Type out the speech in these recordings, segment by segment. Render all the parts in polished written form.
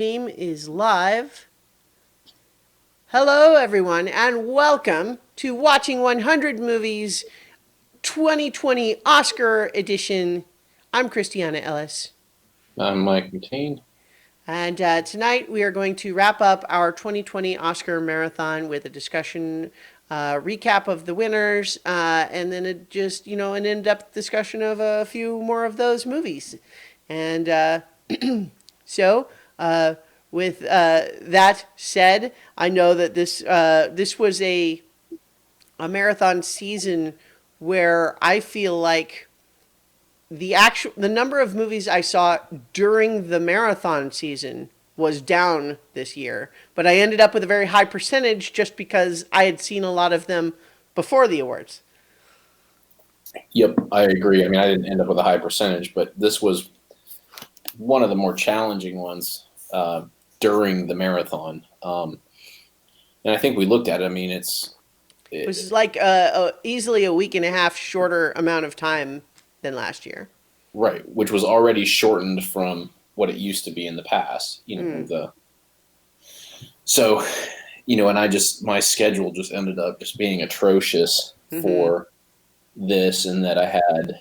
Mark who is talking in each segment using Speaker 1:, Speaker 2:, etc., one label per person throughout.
Speaker 1: Stream is live. Hello, everyone, and welcome to Watching 100 Movies 2020 Oscar Edition. I'm Christiana Ellis.
Speaker 2: I'm Mike McCain.
Speaker 1: And tonight we are going to wrap up our 2020 Oscar marathon with a discussion, recap of the winners, and then an in depth discussion of a few more of those movies. And so, uh, with that said, I know that this was a marathon season where I feel like the number of movies I saw during the marathon season was down this year, but I ended up with a very high percentage just because I had seen a lot of them before the awards.
Speaker 2: Yep, I agree. I mean, I didn't end up with a high percentage, but this was one of the more challenging ones during the marathon. And I think we looked at it. I mean,
Speaker 1: It
Speaker 2: it,
Speaker 1: was like easily a week and a half shorter amount of time than last year.
Speaker 2: right, which was already shortened from what it used to be in the past.
Speaker 1: Mm.
Speaker 2: So, and my schedule just ended up just being atrocious
Speaker 1: Mm-hmm.
Speaker 2: for this, and that I had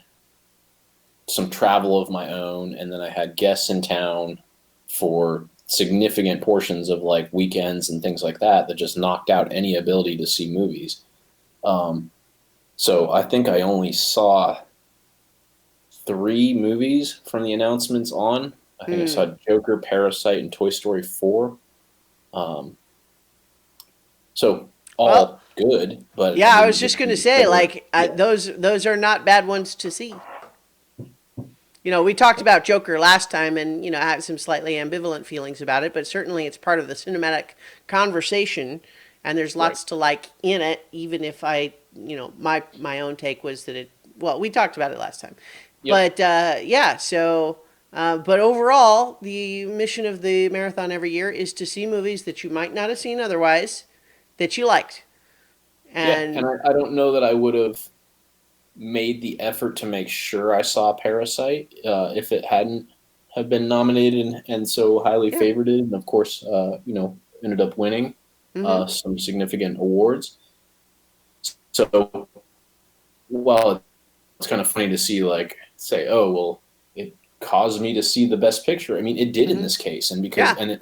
Speaker 2: some travel of my own, and then I had guests in town for significant portions of like weekends and things like that just knocked out any ability to see movies. Um, so I think I only saw three movies from the announcements on. I think I
Speaker 1: Mm.
Speaker 2: saw Joker, Parasite, and Toy Story 4. Um, so
Speaker 1: Well,
Speaker 2: all good, but I
Speaker 1: yeah, I was
Speaker 2: didn't
Speaker 1: just
Speaker 2: get
Speaker 1: going
Speaker 2: to
Speaker 1: to say,
Speaker 2: discover.
Speaker 1: like,
Speaker 2: Yeah,
Speaker 1: those are not bad ones to see. We talked about Joker last time, and I had some slightly ambivalent feelings about it, but certainly it's part of the cinematic conversation, and there's
Speaker 2: right.
Speaker 1: lots to like in it. Even if my own take was that it. Well, we talked about it last time,
Speaker 2: Yep.
Speaker 1: but yeah. So, but overall, the mission of the marathon every year is to see movies that you might not have seen otherwise that you liked,
Speaker 2: Yeah, and
Speaker 1: and
Speaker 2: I don't know that I would have made the effort to make sure I saw Parasite if it hadn't have been nominated and so highly
Speaker 1: yeah.
Speaker 2: favorited, and of course, ended up winning
Speaker 1: Mm-hmm.
Speaker 2: some significant awards. So while it's kind of funny to see, like, say, oh well, it caused me to see the best picture. I mean, it did in
Speaker 1: Mm-hmm.
Speaker 2: this case, and because
Speaker 1: Yeah.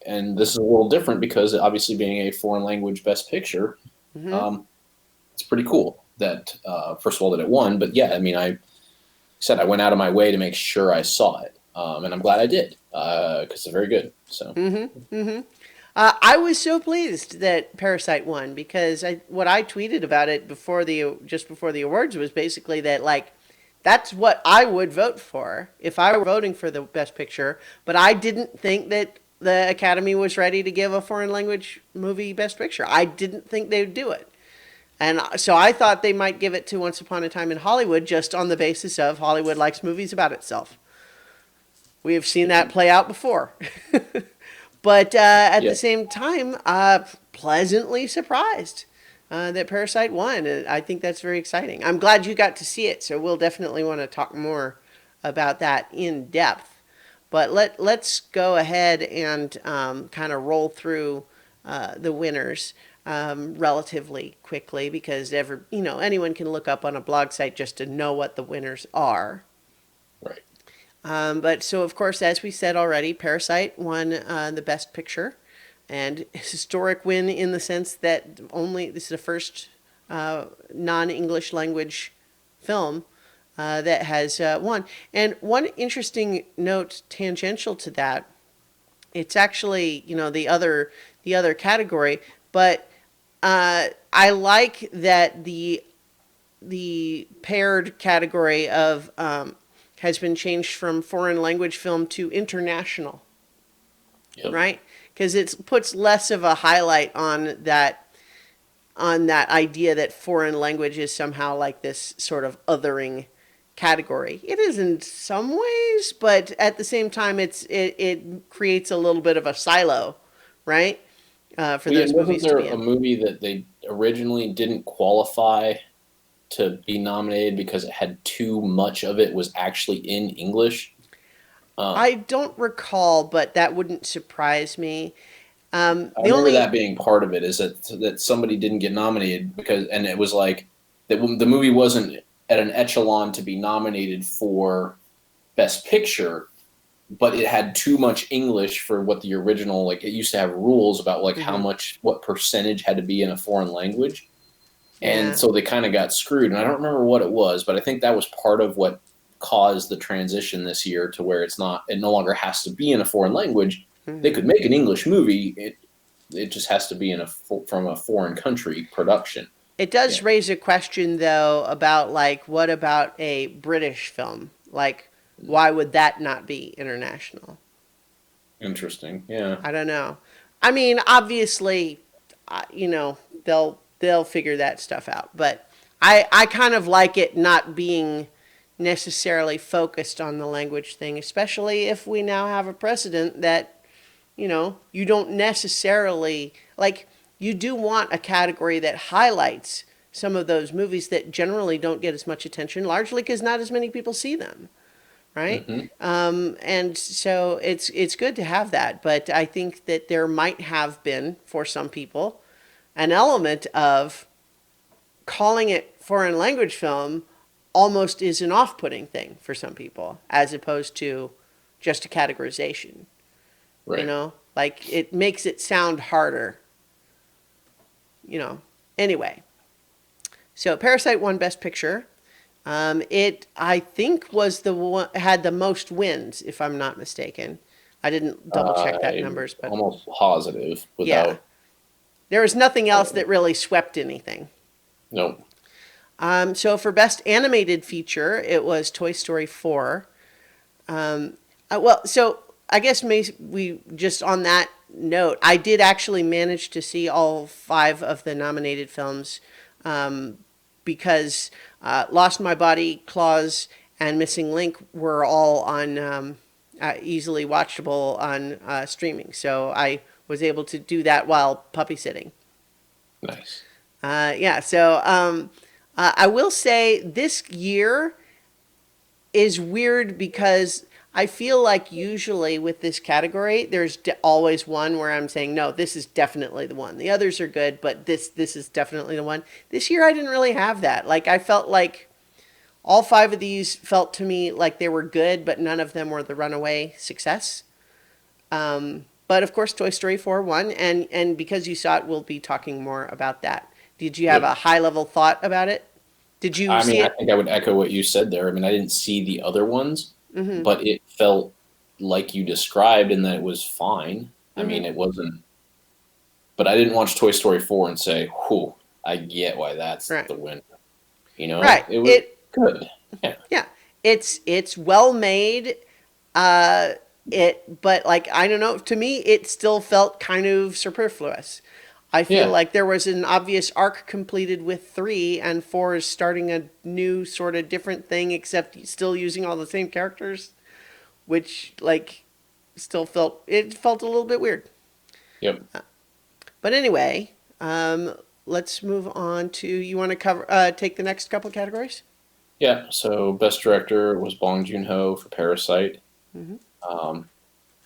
Speaker 2: and this is a little different because obviously being a foreign language best picture,
Speaker 1: Mm-hmm.
Speaker 2: um, it's pretty cool that first of all that it won. But yeah, I mean, I said I went out of my way to make sure I saw it, and I'm glad I did because it's very good. So
Speaker 1: Mm-hmm. Mm-hmm. I was so pleased that Parasite won because what I tweeted about it just before the awards was basically that, like, that's what I would vote for if I were voting for the best picture, but I didn't think that the Academy was ready to give a foreign language movie best picture. I didn't think they would do it. And so I thought they might give it to Once Upon a Time in Hollywood just on the basis of Hollywood likes movies about itself. We have seen that play out before. But at
Speaker 2: yeah,
Speaker 1: the same time, pleasantly surprised that Parasite won. And I think that's very exciting. I'm glad you got to see it, so we'll definitely want to talk more about that in depth. But let's go ahead and kind of roll through the winners relatively quickly because anyone can look up on a blog site just to know what the winners are.
Speaker 2: right.
Speaker 1: But so, of course, as we said already, Parasite won the Best Picture, and historic win in the sense that this is the first non-English language film that has won. And one interesting note tangential to that, it's actually the other category, but I like that the paired category of has been changed from foreign language film to international,
Speaker 2: Yep.
Speaker 1: right? Because it puts less of a highlight on that idea that foreign language is somehow like this sort of othering category. It is in some ways, but at the same time, it creates a little bit of a silo, right? For
Speaker 2: Well, yeah,
Speaker 1: those
Speaker 2: wasn't
Speaker 1: movies to
Speaker 2: there
Speaker 1: be
Speaker 2: a
Speaker 1: in.
Speaker 2: movie that they originally didn't qualify to be nominated because it had too much of it was actually in English?
Speaker 1: I don't recall, but that wouldn't surprise me.
Speaker 2: I
Speaker 1: The
Speaker 2: remember that
Speaker 1: only,
Speaker 2: being part of it, is that somebody didn't get nominated because, and it was like that the movie wasn't at an echelon to be nominated for Best Picture, but it had too much English for what the original, like it used to have rules about like how
Speaker 1: mhm,
Speaker 2: much, what percentage had to be in a foreign language. And
Speaker 1: yeah.
Speaker 2: so they kind of got screwed. And I don't remember what it was, but I think that was part of what caused the transition this year to where it no longer has to be in a foreign language. They
Speaker 1: Mhm.
Speaker 2: could make an English movie. It just has to be from a foreign country production.
Speaker 1: It does
Speaker 2: Yeah.
Speaker 1: raise a question though about like what about a British film? Like why would that not be international?
Speaker 2: Interesting. Yeah.
Speaker 1: I don't know. I mean, obviously, you know, they'll figure that stuff out, but I kind of like it not being necessarily focused on the language thing, especially if we now have a precedent that, you know, you don't necessarily like you do want a category that highlights some of those movies that generally don't get as much attention, largely because not as many people see them, right?
Speaker 2: Hmm.
Speaker 1: And so it's good to have that, but I think that there might have been for some people an element of calling it foreign language film almost is an off-putting thing for some people, as opposed to just a categorization. You
Speaker 2: Right.
Speaker 1: know, like it makes it sound harder. You know. Anyway, so Parasite won Best Picture. It, I think, was the one had the most wins, if I'm not mistaken. I didn't double check that
Speaker 2: I'm
Speaker 1: numbers, but
Speaker 2: almost positive
Speaker 1: yeah,
Speaker 2: without.
Speaker 1: there was nothing else that really swept anything.
Speaker 2: No.
Speaker 1: So for Best Animated Feature, it was Toy Story 4. Well, so I guess we just on that note, I did actually manage to see all five of the nominated films because Lost My Body, Claws, and Missing Link were all on easily watchable on streaming. So I was able to do that while puppy sitting.
Speaker 2: Nice.
Speaker 1: Yeah, so I will say this year is weird because I feel like usually with this category, there's always one where I'm saying, no, this is definitely the one. The others are good, but this is definitely the one. This year, I didn't really have that. Like I felt like all five of these felt to me like they were good, but none of them were the runaway success. But of course, Toy Story 4 won, and because you saw it, we'll be talking more about that. Did you have
Speaker 2: Yep.
Speaker 1: a high level thought about it? Did you
Speaker 2: I
Speaker 1: see
Speaker 2: mean, I
Speaker 1: it?
Speaker 2: think I would echo what you said there. I mean, I didn't see the other ones, but it felt like you described in that it was fine. I mean,
Speaker 1: Mm-hmm.
Speaker 2: it wasn't, but I didn't watch Toy Story 4 and say, whew, I get why that's
Speaker 1: Right.
Speaker 2: the winner. You know,
Speaker 1: Right.
Speaker 2: it was
Speaker 1: It
Speaker 2: good. Yeah.
Speaker 1: Yeah, it's well made. Uh, but like I don't know. To me, it still felt kind of superfluous. I feel
Speaker 2: Yeah.
Speaker 1: like there was an obvious arc completed with three, and four is starting a new sort of different thing, except still using all the same characters, which like still felt a little bit weird.
Speaker 2: Yep.
Speaker 1: But anyway, let's move on to you want to cover take the next couple categories.
Speaker 2: Yeah. So, best director was Bong Joon Ho for Parasite.
Speaker 1: Hmm.
Speaker 2: Um,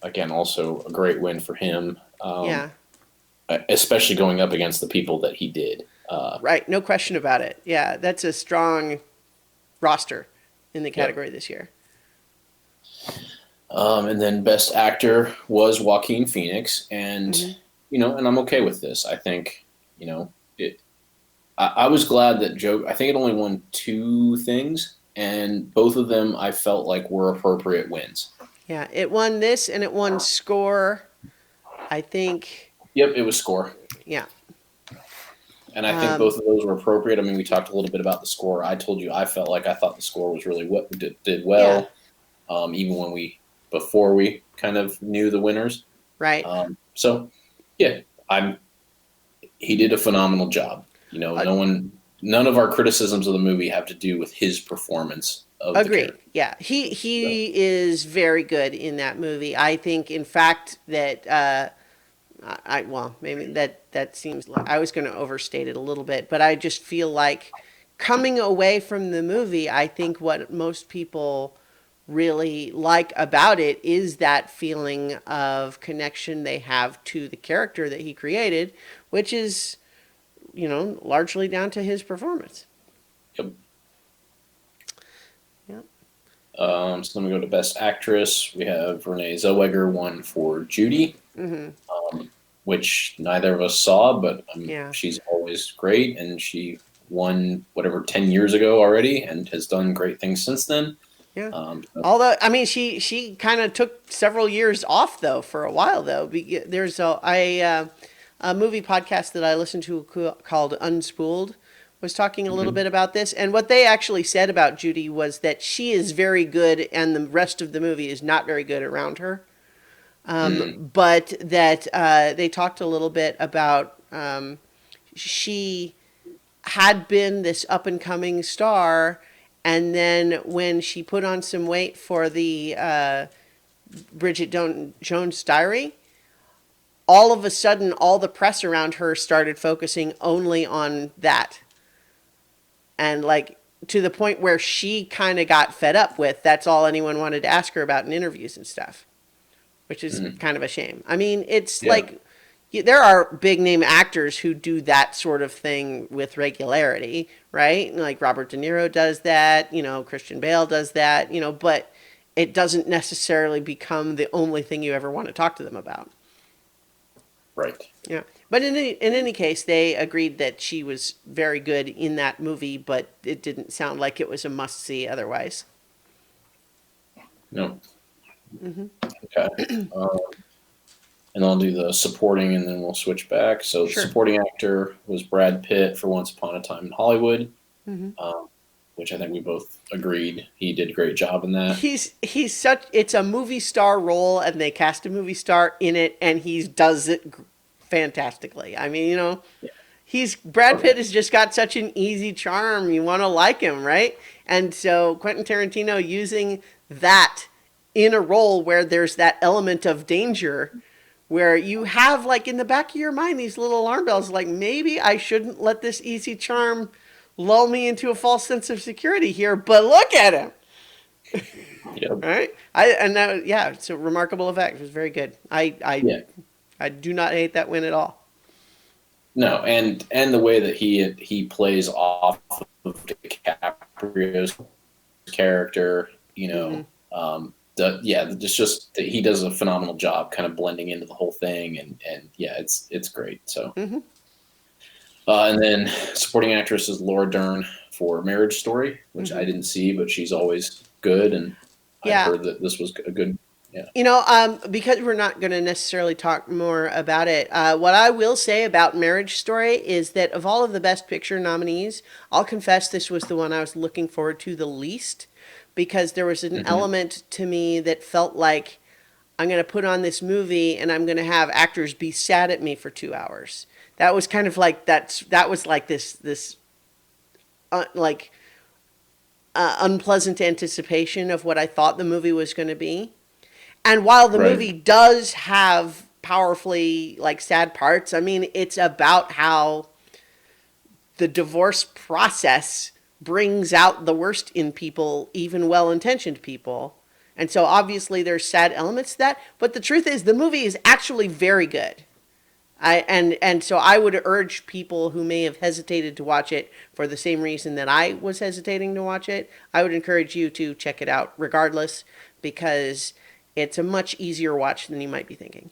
Speaker 2: Again, also a great win for him,
Speaker 1: Yeah,
Speaker 2: especially going up against the people that he did.
Speaker 1: right. No question about it. Yeah, that's a strong roster in the
Speaker 2: Yep.
Speaker 1: category this year.
Speaker 2: And then best actor was Joaquin Phoenix, and
Speaker 1: Hmm.
Speaker 2: and I'm okay with this. I think it. I was glad that Joe. I think it only won two things, and both of them I felt like were appropriate wins.
Speaker 1: Yeah, it won this and it won score. I think.
Speaker 2: Yep, it was score,
Speaker 1: Yeah.
Speaker 2: and I think
Speaker 1: Um,
Speaker 2: both of those were appropriate. I mean, we talked a little bit about the score. I told you I felt like I thought the score was really what did
Speaker 1: yeah.
Speaker 2: well, even when before we kind of knew the winners.
Speaker 1: Right.
Speaker 2: So yeah, I'm he did a phenomenal job.
Speaker 1: Uh,
Speaker 2: None of our criticisms of the movie have to do with his performance of the
Speaker 1: Agreed.
Speaker 2: character.
Speaker 1: Yeah. He
Speaker 2: So,
Speaker 1: he is very good in that movie. I think, in fact, that well maybe that seems like I was going to overstate it a little bit, but I just feel like coming away from the movie, I think what most people really like about it is that feeling of connection they have to the character that he created, which is, largely down to his performance.
Speaker 2: Yep.
Speaker 1: Yep.
Speaker 2: So then we go to Best Actress. We have Renee Zellweger won for Judy, which neither of us saw, but
Speaker 1: Yeah.
Speaker 2: she's always great, and she won whatever 10 years ago already, and has done great things since then.
Speaker 1: Yeah.
Speaker 2: So,
Speaker 1: Although, I mean, she kind of took several years off though for a while though. There's a movie podcast that I listened to called Unspooled was talking a little bit about this, and what they actually said about Judy was that she is very good, and the rest of the movie is not very good around her. But that they talked a little bit about she had been this up and coming star, and then when she put on some weight for the Bridget Jones Diary, all of a sudden all the press around her started focusing only on that, and like to the point where she kind of got fed up with that's all anyone wanted to ask her about in interviews and stuff, which is kind of a shame. I mean, it's like there are big name actors who do that sort of thing with regularity, right? Like Robert De Niro does that, Christian Bale does that, but it doesn't necessarily become the only thing you ever want to talk to them about.
Speaker 2: right.
Speaker 1: Yeah. But in any case, they agreed that she was very good in that movie, but it didn't sound like it was a must see otherwise.
Speaker 2: No. Okay. And I'll do the supporting, and then we'll switch back. So
Speaker 1: Sure.
Speaker 2: the supporting actor was Brad Pitt for Once Upon a Time in Hollywood, which I think we both agreed he did a great job in that.
Speaker 1: He's such, it's a movie star role, and they cast a movie star in it, and he does it fantastically. I mean, Brad Pitt has just got such an easy charm. You want to like him, right? And so Quentin Tarantino using that in a role where there's that element of danger, where you have like in the back of your mind these little alarm bells, like maybe I shouldn't let this easy charm lull me into a false sense of security here, but look at him.
Speaker 2: Yep.
Speaker 1: Right? It's a remarkable effect. It was very good. I do not hate that win at all.
Speaker 2: No, and the way that he plays off of DiCaprio's character, just that he does a phenomenal job kind of blending into the whole thing, and it's great. So, and then supporting actress is Laura Dern for Marriage Story, which I didn't see, but she's always good, and I heard that this was a good. Yeah.
Speaker 1: Because we're not going to necessarily talk more about it, what I will say about Marriage Story is that of all of the Best Picture nominees, I'll confess this was the one I was looking forward to the least, because there was an element to me that felt like I'm going to put on this movie and I'm going to have actors be sad at me for 2 hours. That was kind of like that was like this unpleasant anticipation of what I thought the movie was going to be. And while the movie does have powerfully like sad parts, I mean, it's about how the divorce process brings out the worst in people, even well-intentioned people. And so obviously there's sad elements to that, but the truth is the movie is actually very good. So I would urge people who may have hesitated to watch it for the same reason that I was hesitating to watch it, I would encourage you to check it out regardless, because it's a much easier watch than you might be thinking.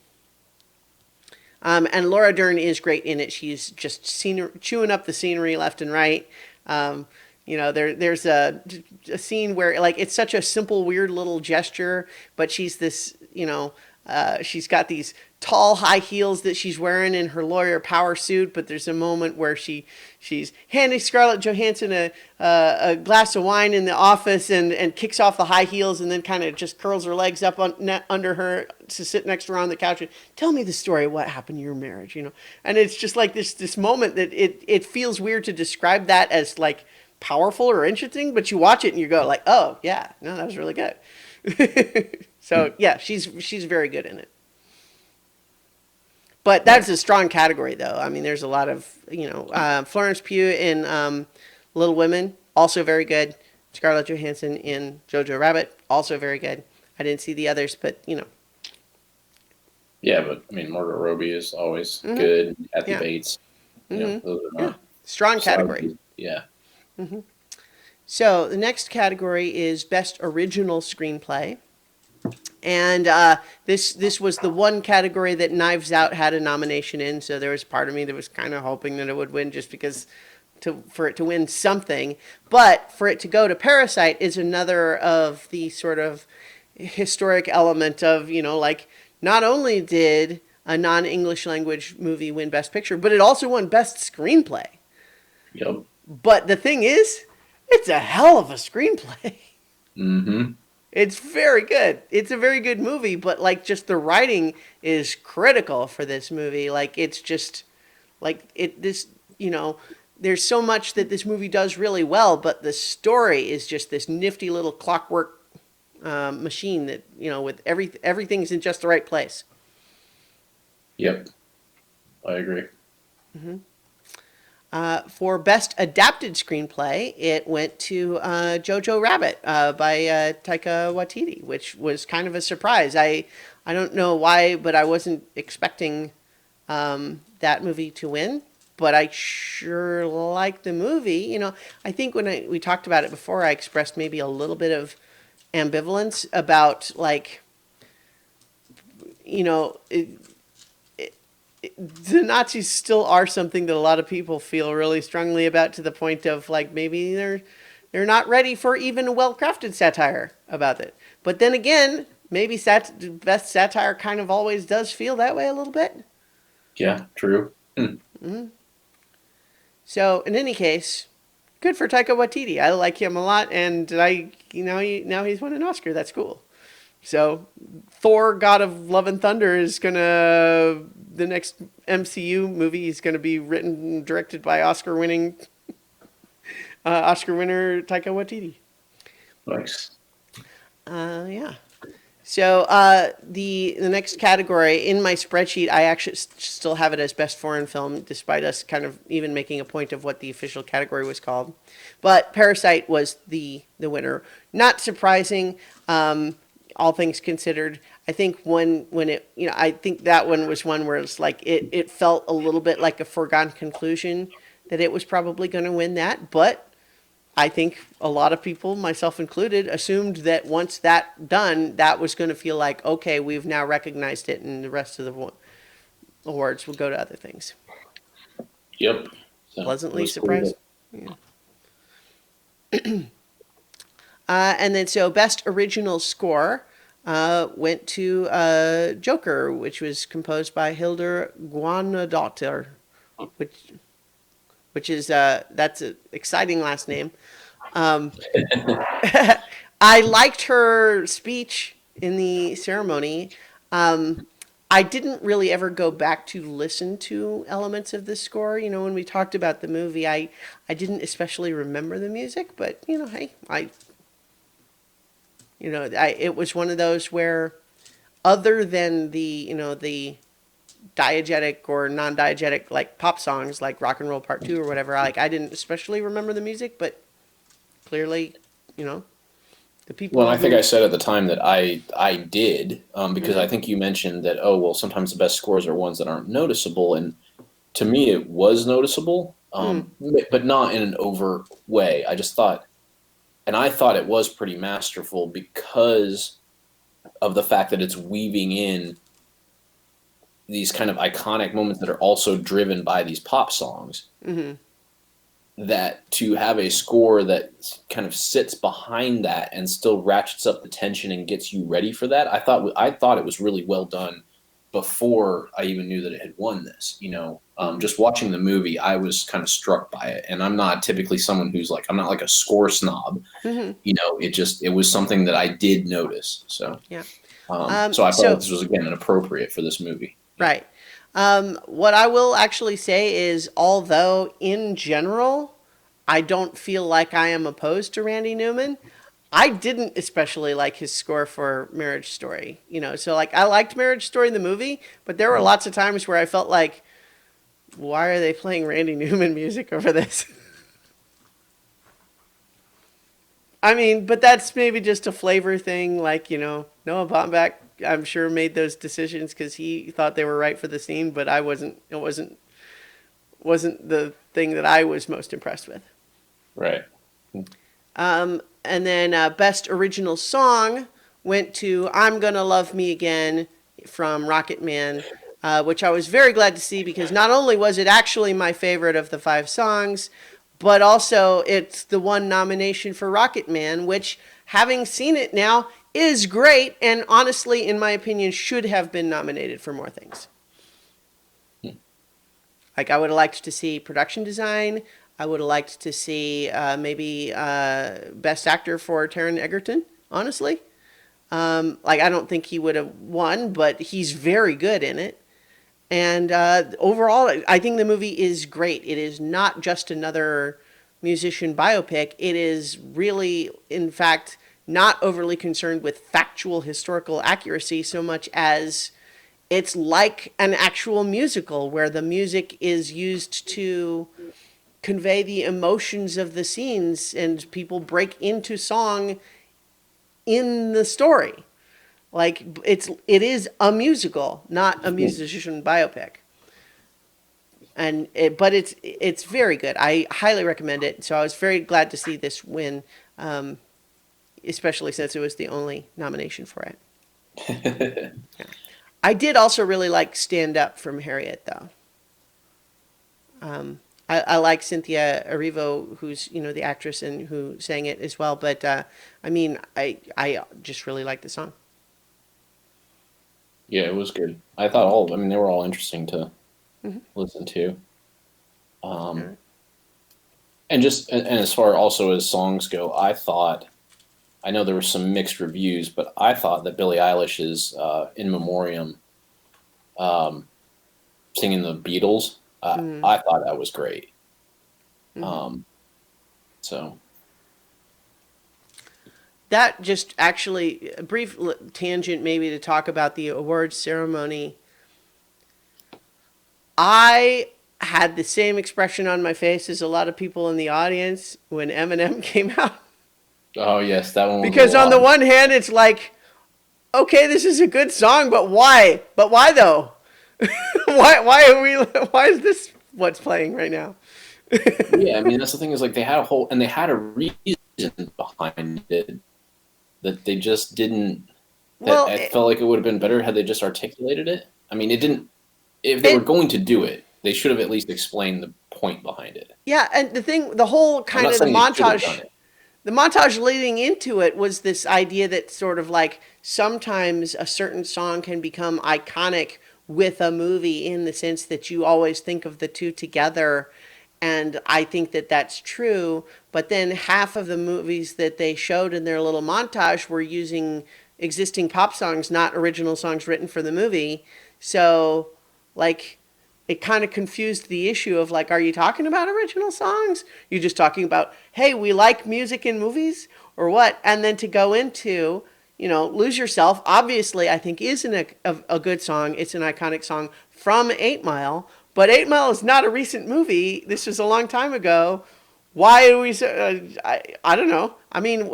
Speaker 1: And Laura Dern is great in it. She's just chewing up the scenery left and right. There's a scene where like it's such a simple, weird little gesture, but she's this, she's got these tall high heels that she's wearing in her lawyer power suit, but there's a moment where she's handing Scarlett Johansson a glass of wine in the office and kicks off the high heels and then kind of just curls her legs up under her to sit next to her on the couch and tell me the story of what happened in your marriage, and it's just like this moment that it feels weird to describe that as like powerful or interesting, but you watch it and you go like, oh yeah, no, that was really good. So yeah, she's very good in it. But that's a strong category, though. I mean, there's a lot of, Florence Pugh in Little Women, also very good. Scarlett Johansson in Jojo Rabbit, also very good. I didn't see the others, but
Speaker 2: Yeah, but I mean, Margot Robbie is always
Speaker 1: hmm
Speaker 2: good. Kathy
Speaker 1: yeah,
Speaker 2: Bates,
Speaker 1: hmm
Speaker 2: those are
Speaker 1: yeah,
Speaker 2: not
Speaker 1: strong category.
Speaker 2: slouches. Yeah.
Speaker 1: So the next category is Best Original Screenplay. And this was the one category that Knives Out had a nomination in. So there was part of me that was kind of hoping that it would win just because for it to win something. But for it to go to Parasite is another of the sort of historic element of, like not only did a non-English language movie win Best Picture, but it also won Best Screenplay.
Speaker 2: Yep.
Speaker 1: But the thing is, it's a hell of a screenplay.
Speaker 2: Mm-hmm.
Speaker 1: It's very good. It's a very good movie, but like just the writing is critical for this movie. Like it's just like it this, there's so much that this movie does really well, but the story is just this nifty little clockwork machine that, with everything's in just the right place.
Speaker 2: Yep. I agree.
Speaker 1: For Best Adapted Screenplay, it went to Jojo Rabbit by Taika Waititi, which was kind of a surprise. I don't know why, but I wasn't expecting that movie to win. But I sure like the movie. I think when we talked about it before, I expressed maybe a little bit of ambivalence about like, you know, it, the Nazis still are something that a lot of people feel really strongly about to the point of like maybe they're not ready for even a well-crafted satire about it. But then again, maybe best satire kind of always does feel that way a little bit.
Speaker 2: Yeah, true.
Speaker 1: So in any case, good for Taika Waititi. I like him a lot, and now he's won an Oscar. That's cool. So Thor: God of Love and Thunder is the next MCU movie is gonna be written and directed by Oscar winner Taika Waititi.
Speaker 2: Nice.
Speaker 1: Yeah. So the next category in my spreadsheet, I actually still have it as best foreign film, despite us kind of even making a point of what the official category was called. But Parasite was the winner. Not surprising, all things considered. I think when it, I think that one was one where it's like it felt a little bit like a foregone conclusion that it was probably going to win that, but I think a lot of people, myself included, assumed that once that done, that was going to feel like, okay, we've now recognized it, and the rest of the awards will go to other things.
Speaker 2: Yep. So
Speaker 1: Pleasantly
Speaker 2: cool.
Speaker 1: surprised. Yeah. And then so best original score went to Joker, which was composed by Hildur Guðnadóttir, which is that's an exciting last name. I liked her speech in the ceremony. I didn't really ever go back to listen to elements of the score. When we talked about the movie, I didn't especially remember the music, but hey, it was one of those where, other than the diegetic or non-diegetic like pop songs like Rock and Roll Part 2 or whatever, I didn't especially remember the music, but clearly, the people.
Speaker 2: Well, I think I said at the time that I did, because I
Speaker 1: Mm-hmm.
Speaker 2: think you mentioned that, oh, well, sometimes the best scores are ones that aren't noticeable. And to me, it was noticeable,
Speaker 1: Mm.
Speaker 2: but not in an overt way. I thought it was pretty masterful because of the fact that it's weaving in these kind of iconic moments that are also driven by these pop songs.
Speaker 1: Mm-hmm.
Speaker 2: That to have a score that kind of sits behind that and still ratchets up the tension and gets you ready for that, I thought it was really well done before I even knew that it had won this. Just watching the movie, I was kind of struck by it, and I'm not typically someone who's like, I'm not like a score snob.
Speaker 1: Mm-hmm.
Speaker 2: It was something that I did notice. So
Speaker 1: Yeah.
Speaker 2: so I
Speaker 1: So
Speaker 2: thought this was again inappropriate for this movie.
Speaker 1: right. What I will actually say is, although in general, I don't feel like I am opposed to Randy Newman, I didn't especially like his score for Marriage Story. So like I liked Marriage Story in the movie, but there were lots of times where I felt like, why are they playing Randy Newman music over this? I mean, but that's maybe just a flavor thing. Like, Noah Baumbach, I'm sure made those decisions because he thought they were right for the scene, but I wasn't. It wasn't the thing that I was most impressed with.
Speaker 2: Right.
Speaker 1: And then best original song went to "I'm Gonna Love Me Again" from Rocket Man, which I was very glad to see because not only was it actually my favorite of the 5 songs, but also it's the one nomination for Rocket Man, which, having seen it now, is great and honestly, in my opinion, should have been nominated for more things. Like, I would have liked to see production design. I would have liked to see maybe best actor for Taron Egerton, honestly. Like, I don't think he would have won, but he's very good in it. And overall, I think the movie is great. It is not just another musician biopic. It is really, in fact, not overly concerned with factual historical accuracy so much as it's like an actual musical where the music is used to convey the emotions of the scenes and people break into song in the story. Like, it is a musical, not a musician biopic. But it's very good. I highly recommend it. So I was very glad to see this win, especially since it was the only nomination for it. I did also really like "Stand Up" from Harriet, though. I like Cynthia Erivo, who's the actress and who sang it as well. But I mean, I just really like the song.
Speaker 2: Yeah, it was good. I thought I mean, they were all interesting to listen to. And as far also as songs go, I know there were some mixed reviews, but I thought that Billie Eilish's "In Memoriam," singing the Beatles, I thought that was great. So
Speaker 1: that just actually a brief tangent maybe to talk about the awards ceremony. I had the same expression on my face as a lot of people in the audience when Eminem came out.
Speaker 2: oh yes, that one was
Speaker 1: Because
Speaker 2: a
Speaker 1: on the
Speaker 2: lot.
Speaker 1: one hand, it's like, okay, this is a good song, but why? But why though? Why is this what's playing right now?
Speaker 2: Yeah, I mean that's the thing is like they had a reason behind it that they just didn't. That
Speaker 1: Well,
Speaker 2: I felt like it would have been better had they just articulated it. I mean, it didn't. If they were
Speaker 1: it
Speaker 2: going to do it, they should have at least explained the point behind it.
Speaker 1: yeah, and the whole
Speaker 2: I'm
Speaker 1: kind
Speaker 2: not
Speaker 1: of
Speaker 2: saying they should have done it.
Speaker 1: the montage leading into it was this idea that sort of like sometimes a certain song can become iconic with a movie in the sense that you always think of the two together. And I think that that's true. But then half of the movies that they showed in their little montage were using existing pop songs, not original songs written for the movie. So, like, it kind of confused the issue of like, are you talking about original songs? You're just talking about, hey, we like music in movies or what? And then to go into, Lose Yourself, obviously, I think is a good song. It's an iconic song from 8 Mile, but 8 Mile is not a recent movie. This was a long time ago. Why do we? I don't know. I mean,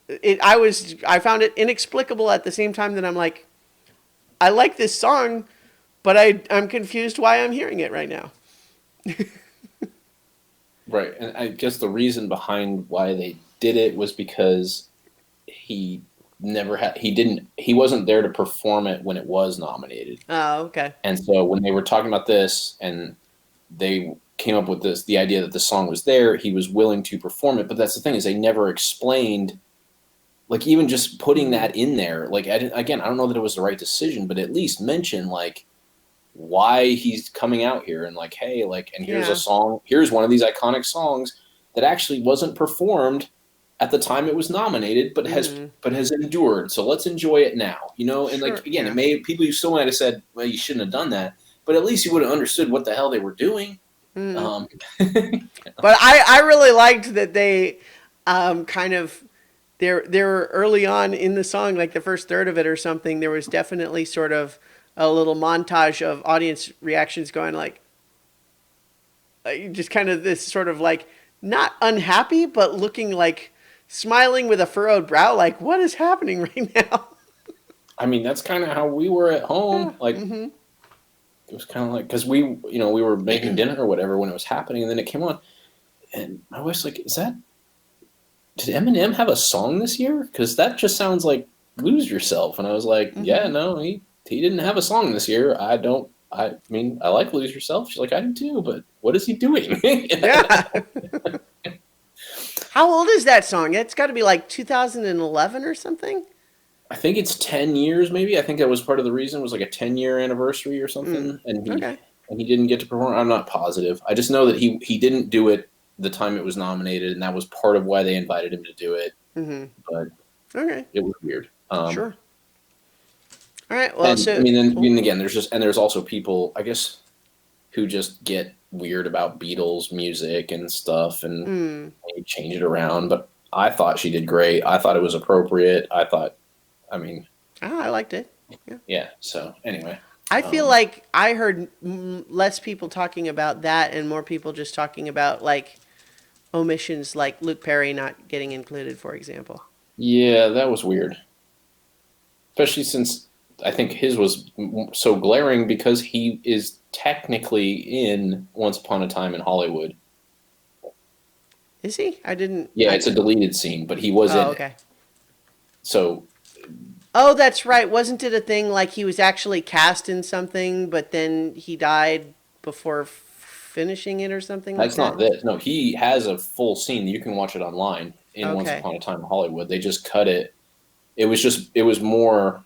Speaker 1: I found it inexplicable at the same time that I'm like, I like this song, but I'm confused why I'm hearing it right now.
Speaker 2: Right, and I guess the reason behind why they did it was because he he wasn't there to perform it when it was nominated.
Speaker 1: Oh, okay.
Speaker 2: And so when they were talking about this and they came up with the idea that the song was there, he was willing to perform it. But that's the thing is they never explained, like even just putting that in there, like again, I don't know that it was the right decision, but at least mention like why he's coming out here and like, hey, like, and here's
Speaker 1: Yeah.
Speaker 2: a song, here's one of these iconic songs that actually wasn't performed at the time it was nominated, but has endured. So let's enjoy it now, And
Speaker 1: Sure.
Speaker 2: like again,
Speaker 1: Yeah.
Speaker 2: people still might have said, well, you shouldn't have done that, but at least you would have understood what the hell they were doing. Um,
Speaker 1: But I really liked that they kind of there were early on in the song, like the first third of it or something, there was definitely sort of a little montage of audience reactions going like just kind of this sort of like not unhappy, but looking like smiling with a furrowed brow, like, what is happening right now?
Speaker 2: I mean, that's kind of how we were at
Speaker 1: Yeah.
Speaker 2: home. Like,
Speaker 1: Mm-hmm.
Speaker 2: it was kind of like, because we were making dinner or whatever when it was happening, and then it came on, and my wife's like, did Eminem have a song this year? Because that just sounds like Lose Yourself. And I was like, yeah,
Speaker 1: Mm-hmm.
Speaker 2: no, he didn't have a song this year. I mean, I like Lose Yourself. She's like, I do too, but what is he doing?
Speaker 1: Yeah. How old is that song? It's got to be like 2011 or something.
Speaker 2: I think it's 10 years, maybe. I think that was part of the reason. It was like a 10-year anniversary or
Speaker 1: Mm.
Speaker 2: something, and
Speaker 1: Okay.
Speaker 2: he didn't get to perform. I'm not positive. I just know that he didn't do it the time it was nominated, and that was part of why they invited him to do it.
Speaker 1: Mm-hmm.
Speaker 2: But
Speaker 1: Okay.
Speaker 2: it was weird.
Speaker 1: Sure. All right. Well,
Speaker 2: And I
Speaker 1: so
Speaker 2: mean,
Speaker 1: oh,
Speaker 2: then again, there's also people, I guess, who just get weird about Beatles music and stuff, and
Speaker 1: mm,
Speaker 2: they change it around. But I thought she did great. I thought it was appropriate. I mean,
Speaker 1: I liked it. Yeah.
Speaker 2: yeah. So anyway,
Speaker 1: I feel
Speaker 2: um,
Speaker 1: like I heard less people talking about that and more people just talking about like omissions, like Luke Perry not getting included, for example.
Speaker 2: yeah, that was weird, especially since I think his was so glaring because he is technically in Once Upon a Time in Hollywood.
Speaker 1: Is he? I didn't.
Speaker 2: Yeah, it's a deleted scene, but he was
Speaker 1: Oh,
Speaker 2: in it.
Speaker 1: okay.
Speaker 2: So
Speaker 1: Oh, that's right. Wasn't it a thing like he was actually cast in something, but then he died before finishing it or something like
Speaker 2: that's
Speaker 1: that?
Speaker 2: not this. No, he has a full scene. You can watch it online in Once
Speaker 1: Okay.
Speaker 2: Upon a Time in Hollywood. They just cut it. It was more.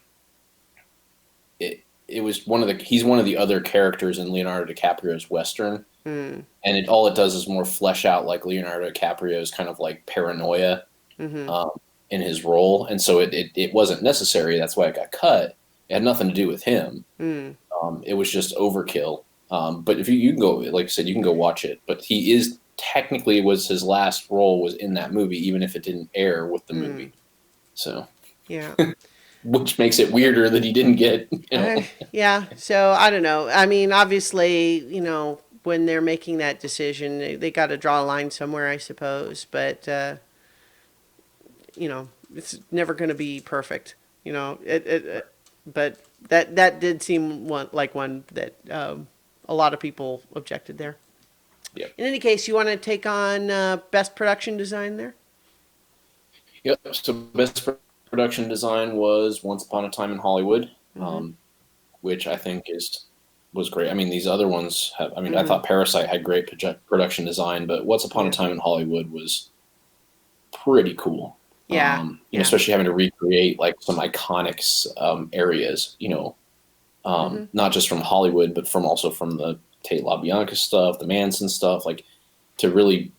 Speaker 2: It was one of the. He's one of the other characters in Leonardo DiCaprio's Western,
Speaker 1: Mm,
Speaker 2: and all it does is more flesh out like Leonardo DiCaprio's kind of like paranoia
Speaker 1: mm-hmm.
Speaker 2: um, in his role, and so it wasn't necessary. That's why it got cut. It had nothing to do with him.
Speaker 1: Mm,
Speaker 2: It was just overkill. But if you can go, like I said, you can go watch it. But he is technically was his last role was in that movie, even if it didn't air with the
Speaker 1: mm,
Speaker 2: movie. So,
Speaker 1: yeah.
Speaker 2: which makes it weirder that he didn't get.
Speaker 1: Yeah. So I don't know. I mean, obviously, when they're making that decision, they got to draw a line somewhere, I suppose. But it's never going to be perfect. But that did seem one that a lot of people objected there.
Speaker 2: Yep.
Speaker 1: In any case, you want to take on best production design there?
Speaker 2: Yep. So best production design was Once Upon a Time in Hollywood,
Speaker 1: Mm-hmm.
Speaker 2: which I think was great. I mean, these other ones have. I mean, I
Speaker 1: Mm-hmm.
Speaker 2: thought Parasite had great production design, but Once Upon a
Speaker 1: Yeah.
Speaker 2: Time in Hollywood was pretty cool.
Speaker 1: Yeah. Yeah.
Speaker 2: Especially having to recreate like some iconic areas.
Speaker 1: Mm-hmm.
Speaker 2: Not just from Hollywood, but also from the Tate LaBianca stuff, the Manson stuff. Like to really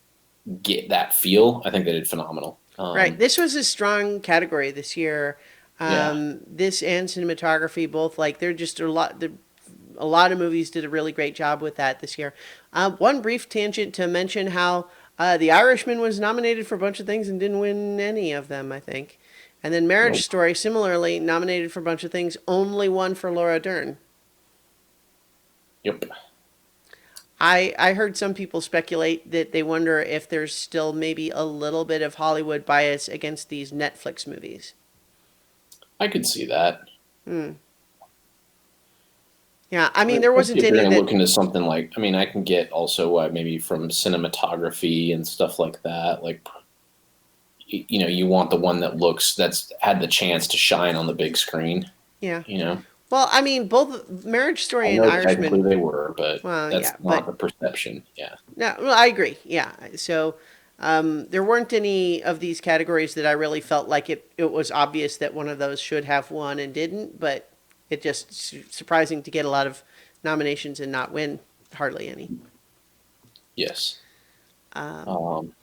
Speaker 2: get that feel, I think they did phenomenal.
Speaker 1: Right. This was a strong category this year.
Speaker 2: Yeah,
Speaker 1: This and cinematography both like they're just a lot of movies did a really great job with that this year. One brief tangent to mention how The Irishman was nominated for a bunch of things and didn't win any of them, I think. And then Marriage
Speaker 2: nope,
Speaker 1: Story, similarly nominated for a bunch of things, only won for Laura Dern.
Speaker 2: yep.
Speaker 1: I heard some people speculate that they wonder if there's still maybe a little bit of Hollywood bias against these Netflix movies.
Speaker 2: I could see that.
Speaker 1: Hmm. Yeah, I mean,
Speaker 2: But
Speaker 1: there
Speaker 2: if
Speaker 1: wasn't
Speaker 2: you're
Speaker 1: any
Speaker 2: going to
Speaker 1: that.
Speaker 2: look into something like, I mean, I can get also maybe from cinematography and stuff like that. Like, you want the one that's had the chance to shine on the big screen.
Speaker 1: Yeah.
Speaker 2: You know,
Speaker 1: Well, I mean, both Marriage
Speaker 2: I
Speaker 1: Story and
Speaker 2: know technically
Speaker 1: Irishman.
Speaker 2: they were, but
Speaker 1: Well,
Speaker 2: that's
Speaker 1: yeah,
Speaker 2: not
Speaker 1: but
Speaker 2: the perception. Yeah.
Speaker 1: no, well, I agree. Yeah. So there weren't any of these categories that I really felt like it was obvious that one of those should have won and didn't, but it just surprising to get a lot of nominations and not win hardly any.
Speaker 2: Yes.
Speaker 1: Um,
Speaker 2: Um,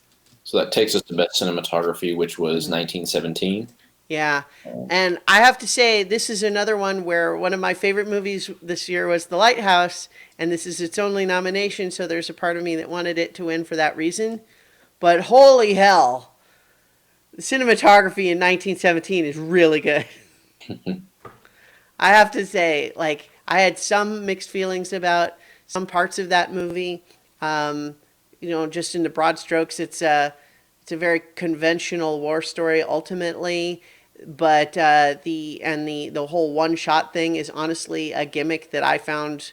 Speaker 2: so that takes us to best cinematography, which was
Speaker 1: mhm.
Speaker 2: 1917.
Speaker 1: Yeah.
Speaker 2: Um,
Speaker 1: And I have to say, this is another one where one of my favorite movies this year was The Lighthouse, and this is its only nomination, so there's a part of me that wanted it to win for that reason. But holy hell, the cinematography in 1917 is really good. I have to say, like, I had some mixed feelings about some parts of that movie. Just in the broad strokes, it's it's a very conventional war story ultimately, but the whole one shot thing is honestly a gimmick that I found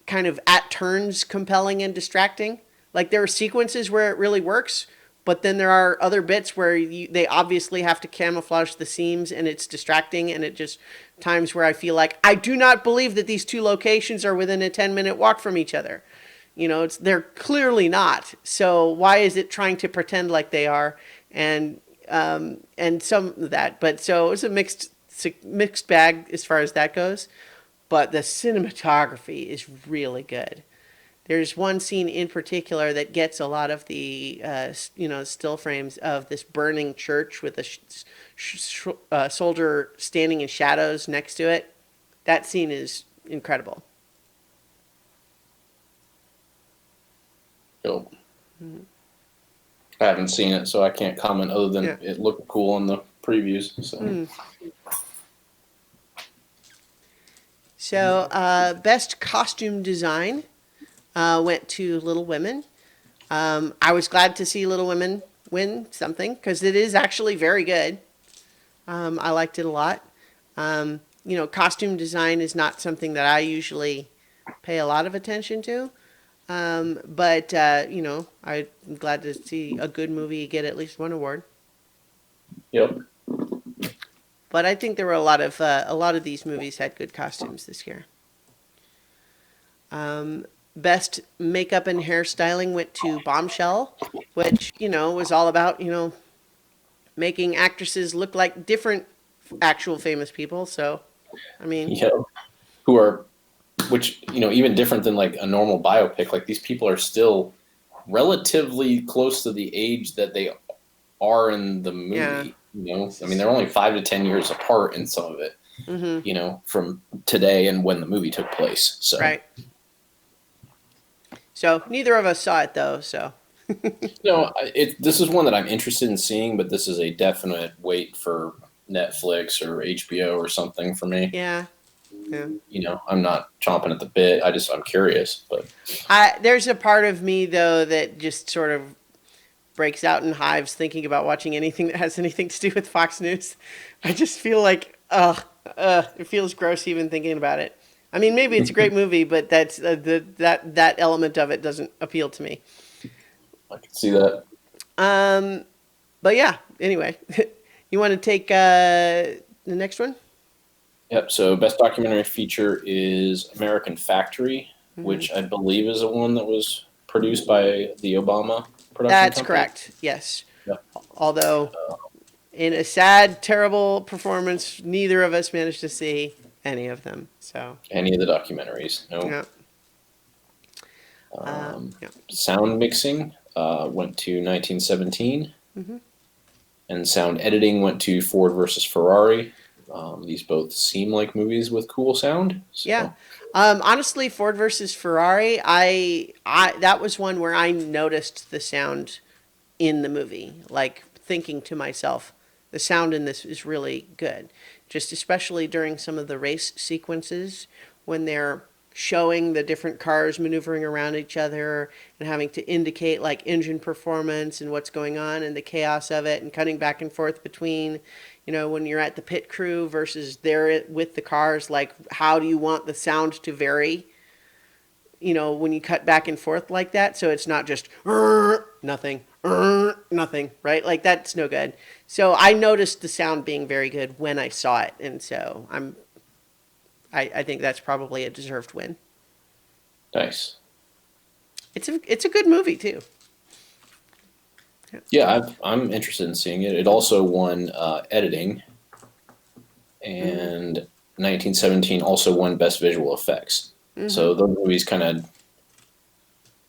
Speaker 1: kind of at turns compelling and distracting. Like there are sequences where it really works, but then there are other bits where they obviously have to camouflage the seams and it's distracting, and it just times where I feel like I do not believe that these two locations are within a 10-minute walk from each other. They're clearly not. So why is it trying to pretend like they are? And some of that, but so it's a mixed bag as far as that goes. But the cinematography is really good. There's one scene in particular that gets a lot of the still frames of this burning church with a soldier standing in shadows next to it. That scene is incredible.
Speaker 2: Dope. I haven't seen it, so I can't comment other than it looked cool in the previews. So.
Speaker 1: So, best costume design went to Little Women. I was glad to see Little Women win something because it is actually very good. I liked it a lot. Costume design is not something that I usually pay a lot of attention to. But I'm glad to see a good movie get at least one award.
Speaker 2: Yep.
Speaker 1: But I think there were a lot of these movies had good costumes this year. Best makeup and hairstyling went to Bombshell, which was all about making actresses look like different actual famous people. So, I mean,
Speaker 2: who are, which even different than like a normal biopic. Like these people are still relatively close to the age that they are in the movie.
Speaker 1: Yeah.
Speaker 2: I mean, they're only 5 to 10 years apart in some of it.
Speaker 1: Mm-hmm.
Speaker 2: From today and when the movie took place. So
Speaker 1: right. So neither of us saw it though. So
Speaker 2: this is one that I'm interested in seeing, but this is a definite wait for Netflix or HBO or something for me.
Speaker 1: Yeah.
Speaker 2: I'm not chomping at the bit. I'm curious, but
Speaker 1: there's a part of me though that just sort of breaks out in hives thinking about watching anything that has anything to do with Fox News. I just feel like, it feels gross even thinking about it. I mean, maybe it's a great movie, but that's that element of it doesn't appeal to me.
Speaker 2: I can see that.
Speaker 1: But yeah. Anyway, you want to take the next one?
Speaker 2: Yep. So, best documentary feature is American Factory, which I believe is the one that was produced by the Obama production
Speaker 1: That's
Speaker 2: company.
Speaker 1: correct. Yes.
Speaker 2: Yep.
Speaker 1: Although, in a sad, terrible performance, neither of us managed to see any of them. So
Speaker 2: any of the documentaries? No.
Speaker 1: Yeah.
Speaker 2: Sound mixing went to 1917, and sound editing went to Ford versus Ferrari. These both seem like movies with cool sound. So.
Speaker 1: Yeah. Honestly, Ford versus Ferrari, I that was one where I noticed the sound in the movie, like thinking to myself, the sound in this is really good. Just especially during some of the race sequences when they're showing the different cars maneuvering around each other and having to indicate like engine performance and what's going on and the chaos of it and cutting back and forth between, when you're at the pit crew versus there with the cars, like how do you want the sound to vary, when you cut back and forth like that. So it's not just nothing, nothing, right? Like that's no good. So I noticed the sound being very good when I saw it. And so I think that's probably a deserved win.
Speaker 2: Nice.
Speaker 1: It's a good movie too.
Speaker 2: Yeah, I'm interested in seeing it. It also won editing, and 1917 also won best visual effects. So those movies kind of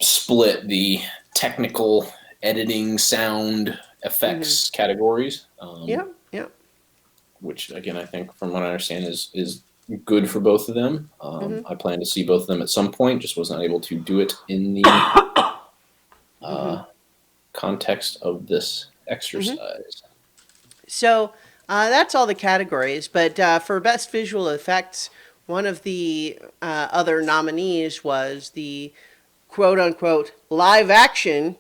Speaker 2: split the technical editing, sound effects categories.
Speaker 1: Yeah.
Speaker 2: Which again, I think, from what I understand, is good for both of them. I plan to see both of them at some point. Just was not able to do it in the context of this exercise.
Speaker 1: So that's all the categories. But for best visual effects, one of the other nominees was the quote unquote live action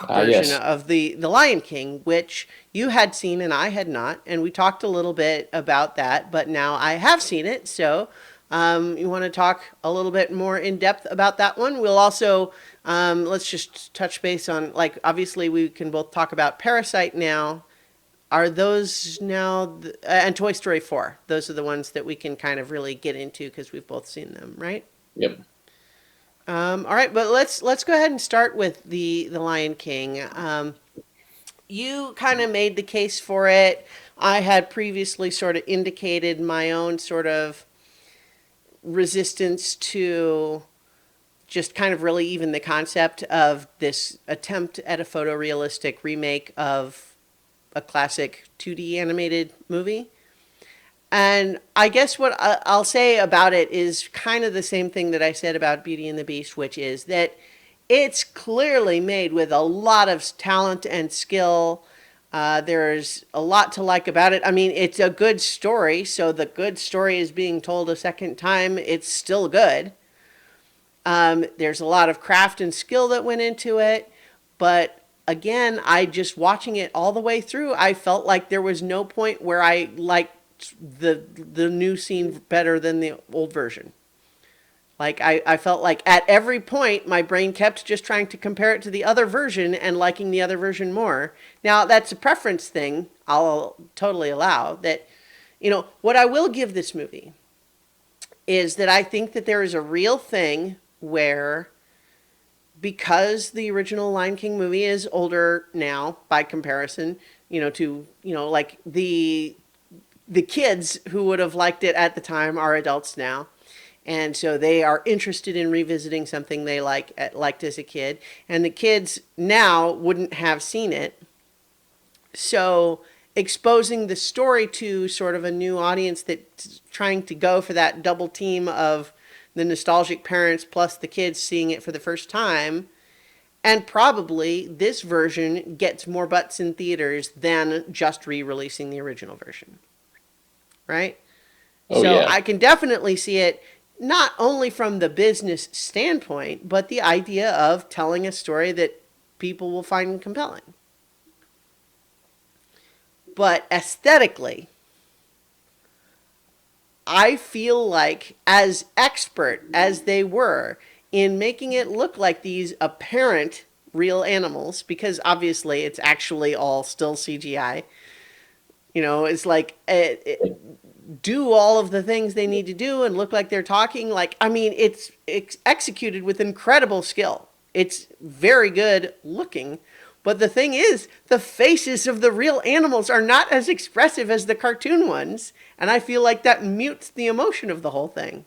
Speaker 1: version
Speaker 2: Yes.
Speaker 1: of the Lion King, which you had seen and I had not, and we talked a little bit about that. But now I have seen it, so you want to talk a little bit more in depth about that one? We'll also let's just touch base on, like, obviously we can both talk about Parasite now. Are those now and Toy Story 4? Those are the ones that we can kind of really get into because we've both seen them, right?
Speaker 2: Yep.
Speaker 1: All right, but let's go ahead and start with the Lion King. You kind of made the case for it. I had previously sort of indicated my own sort of resistance to just kind of really even the concept of this attempt at a photorealistic remake of a classic 2D animated movie. And I guess what I'll say about it is kind of the same thing that I said about Beauty and the Beast, which is that it's clearly made with a lot of talent and skill. There's a lot to like about it. I mean, it's a good story, so the good story is being told a second time. It's still good. There's a lot of craft and skill that went into it, but again, I just watching it all the way through, I felt like there was no point where I liked the new scene better than the old version. Like I felt like at every point my brain kept just trying to compare it to the other version and liking the other version more. Now that's a preference thing. I'll totally allow that. You know, what I will give this movie is that I think that there is a real thing where, because the original Lion King movie is older now by comparison, you know, to, you know, like the kids who would have liked it at the time are adults now. And so they are interested in revisiting something they liked as a kid. And the kids now wouldn't have seen it. So exposing the story to sort of a new audience that's trying to go for that double team of the nostalgic parents plus the kids seeing it for the first time. And probably this version gets more butts in theaters than just re-releasing the original version. Right?
Speaker 2: Oh
Speaker 1: So
Speaker 2: yeah.
Speaker 1: I can definitely see it not only from the business standpoint, but the idea of telling a story that people will find compelling. But aesthetically, I feel like, as expert as they were in making it look like these apparent real animals, because obviously it's actually all still CGI, you know, it's like do all of the things they need to do and look like they're talking. Like, I mean, it's executed with incredible skill. It's very good looking. But the thing is, the faces of the real animals are not as expressive as the cartoon ones. And I feel like that mutes the emotion of the whole thing.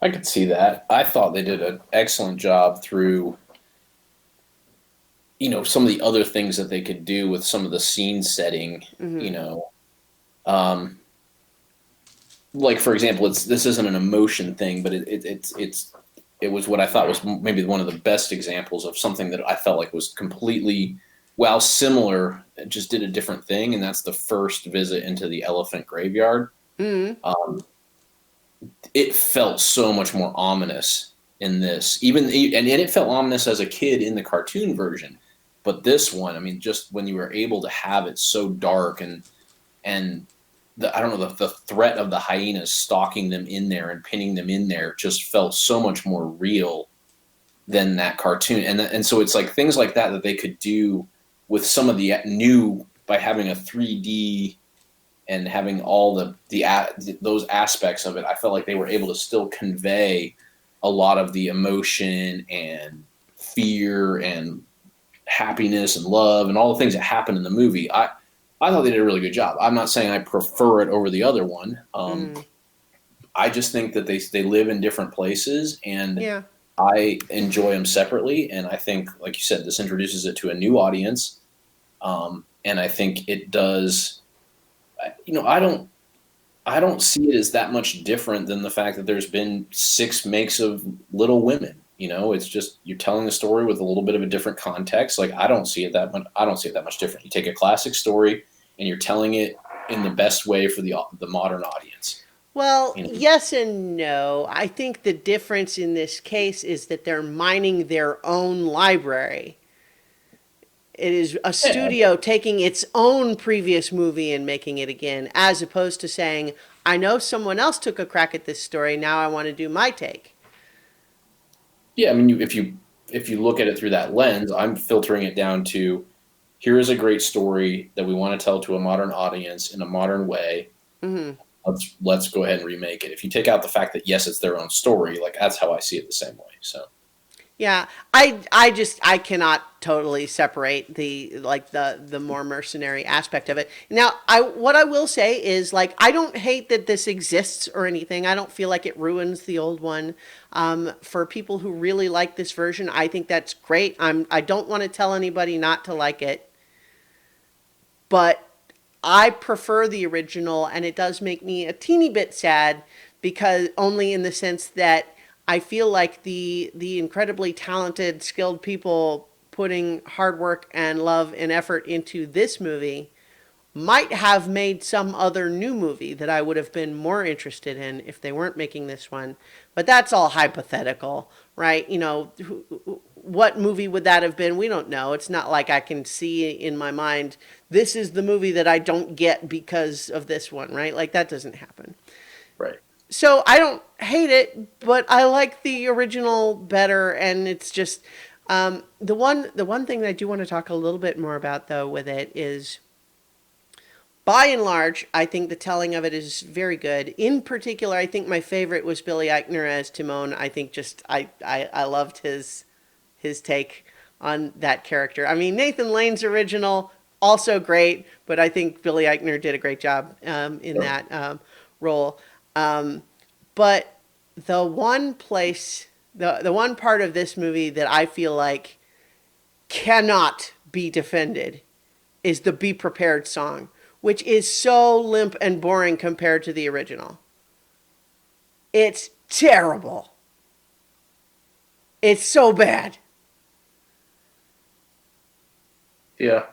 Speaker 2: I could see that. I thought they did an excellent job through, you know, some of the other things that they could do with some of the scene setting, you know. Um, like for example, this isn't an emotion thing, but it was what I thought was maybe one of the best examples of something that I felt like was completely, while similar, just did a different thing, and that's the first visit into the elephant graveyard. It felt so much more ominous in this, and it felt ominous as a kid in the cartoon version. But this one, I mean, just when you were able to have it so dark and I don't know, the threat of the hyenas stalking them in there and pinning them in there just felt so much more real than that cartoon. And so it's like things like that they could do with some of the new, by having a 3D and having all those aspects of it. I felt like they were able to still convey a lot of the emotion and fear and happiness and love and all the things that happen in the movie. I thought they did a really good job. I'm not saying I prefer it over the other one. I just think that they live in different places, and
Speaker 1: Yeah.
Speaker 2: I enjoy them separately. And I think, like you said, this introduces it to a new audience. And I think it does. You know, I don't see it as that much different than the fact that there's been 6 makes of Little Women. You know, it's just you're telling the story with a little bit of a different context. Like I don't see it that much different. You take a classic story and you're telling it in the best way for the modern audience.
Speaker 1: Well,
Speaker 2: You know,
Speaker 1: yes and no. I think the difference in this case is that they're mining their own library. It is a
Speaker 2: yeah,
Speaker 1: studio taking its own previous movie and making it again, as opposed to saying, I know someone else took a crack at this story, now I want to do my take.
Speaker 2: yeah. I mean, if you look at it through that lens, I'm filtering it down to here is a great story that we want to tell to a modern audience in a modern way.
Speaker 1: Hmm.
Speaker 2: Let's go ahead and remake it. If you take out the fact that yes, it's their own story, like that's how I see it the same way. So
Speaker 1: Yeah, I cannot totally separate the more mercenary aspect of it. Now, I what I will say is like I don't hate that this exists or anything. I don't feel like it ruins the old one. For people who really like this version, I think that's great. I don't want to tell anybody not to like it, but I prefer the original, and it does make me a teeny bit sad because only in the sense that I feel like the incredibly talented, skilled people putting hard work and love and effort into this movie might have made some other new movie that I would have been more interested in if they weren't making this one. But that's all hypothetical, right? You know, what movie would that have been? We don't know. It's not like I can see in my mind, this is the movie that I don't get because of this one, right? Like that doesn't happen.
Speaker 2: right,
Speaker 1: So I don't hate it, but I like the original better, and it's just the one thing that I do want to talk a little bit more about though with it is by and large, I think the telling of it is very good. In particular, I think my favorite was Billy Eichner as Timon. I think just I loved his take on that character. I mean, Nathan Lane's original also great, but I think Billy Eichner did a great job in
Speaker 2: sure.
Speaker 1: that role. But the one place, the one part of this movie that I feel like cannot be defended is the Be Prepared song, which is so limp and boring compared to the original. It's terrible. It's so bad.
Speaker 2: Yeah,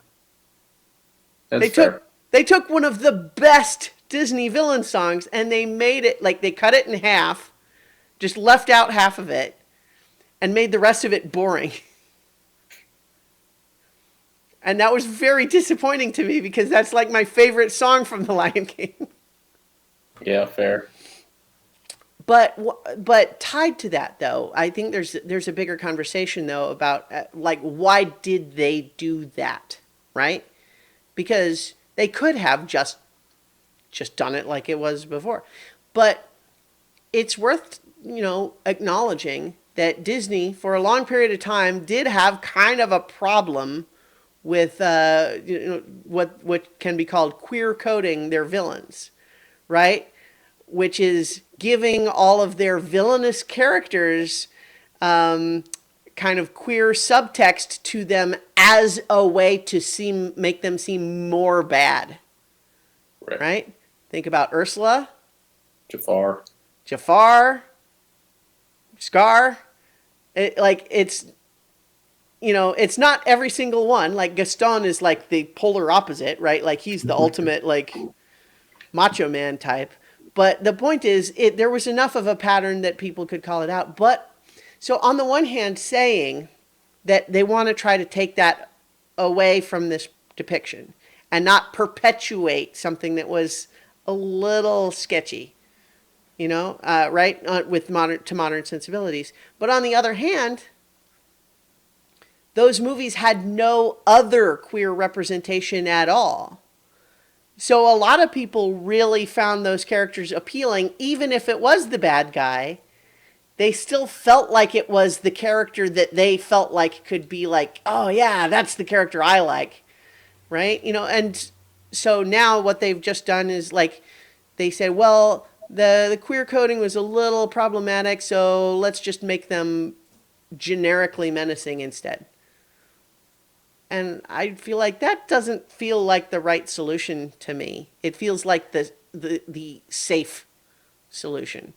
Speaker 2: that's
Speaker 1: They
Speaker 2: fair.
Speaker 1: took they took one of the best Disney villain songs and they made it like they cut it in half, just left out half of it and made the rest of it boring. And that was very disappointing to me because that's like my favorite song from The Lion King.
Speaker 2: Yeah, fair.
Speaker 1: But tied to that though, I think there's a bigger conversation though about like why did they do that, right? Because they could have just done it like it was before. But it's worth, acknowledging that Disney for a long period of time did have kind of a problem with what can be called queer coding their villains, right? Which is giving all of their villainous characters kind of queer subtext to them as a way to make them seem more bad,
Speaker 2: Right,
Speaker 1: right? Think about Ursula,
Speaker 2: Jafar.
Speaker 1: Jafar, Scar. It's not every single one. Like Gaston is like the polar opposite, right? Like he's the ultimate like macho man type. But the point is, there was enough of a pattern that people could call it out. But so on the one hand, saying that they want to try to take that away from this depiction and not perpetuate something that was a little sketchy, right, with modern sensibilities. But on the other hand, those movies had no other queer representation at all. So a lot of people really found those characters appealing, even if it was the bad guy. They still felt like it was the character that they felt like could be like, oh yeah, that's the character I like, right? And so now what they've just done is like they said, well, the queer coding was a little problematic, so let's just make them generically menacing instead. And I feel like that doesn't feel like the right solution to me. It feels like the safe solution,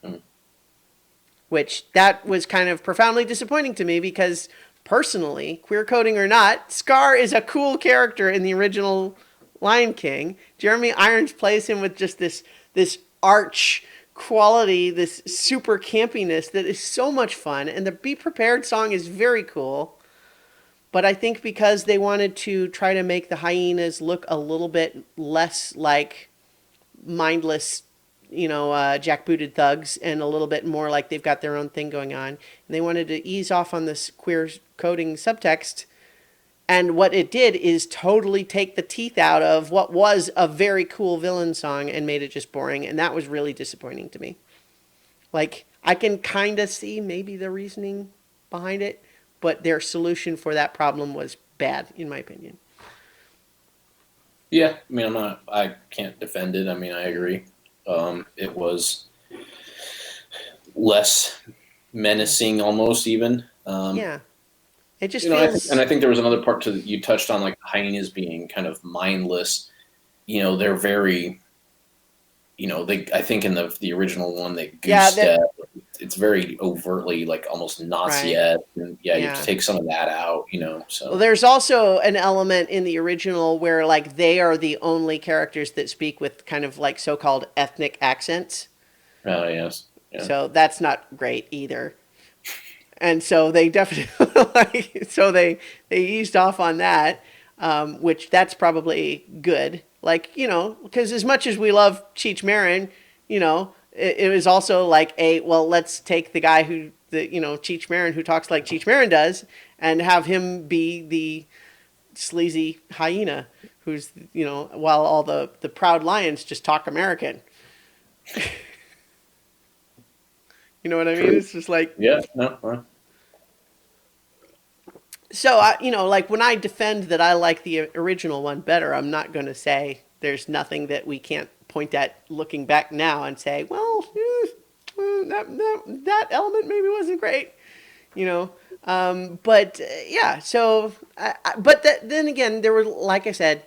Speaker 2: Mm.
Speaker 1: which that was kind of profoundly disappointing to me because personally, queer coding or not, Scar is a cool character in the original Lion King. Jeremy Irons plays him with just this arch quality, this super campiness that is so much fun. And the Be Prepared song is very cool. But I think because they wanted to try to make the hyenas look a little bit less like mindless, jackbooted thugs and a little bit more like they've got their own thing going on. And they wanted to ease off on this queer coding subtext. And what it did is totally take the teeth out of what was a very cool villain song and made it just boring. And that was really disappointing to me. Like, I can kind of see maybe the reasoning behind it, but their solution for that problem was bad, in my opinion.
Speaker 2: Yeah, I mean, I can't defend it. I mean, I agree. It was less menacing, almost even.
Speaker 1: Yeah. It just
Speaker 2: I think there was another part to you touched on, like hyenas being kind of mindless. They're very, I think in the original one, they goose step. It's very overtly like almost Nazi-esque. Right. And you have to take some of that out, so.
Speaker 1: Well, there's also an element in the original where like they are the only characters that speak with kind of like so-called ethnic accents.
Speaker 2: Oh, yes. Yeah.
Speaker 1: So that's not great either. And so they definitely, they eased off on that, which that's probably good. Like, because as much as we love Cheech Marin, it was also like let's take the guy Cheech Marin, who talks like Cheech Marin does, and have him be the sleazy hyena who's, while all the proud lions just talk American. You know what I mean?
Speaker 2: True.
Speaker 1: It's just like...
Speaker 2: Yeah, no.
Speaker 1: So, like when I defend that I like the original one better, I'm not going to say there's nothing that we can't point at looking back now and say, well, that element maybe wasn't great, but yeah. So, then again, there were, like I said,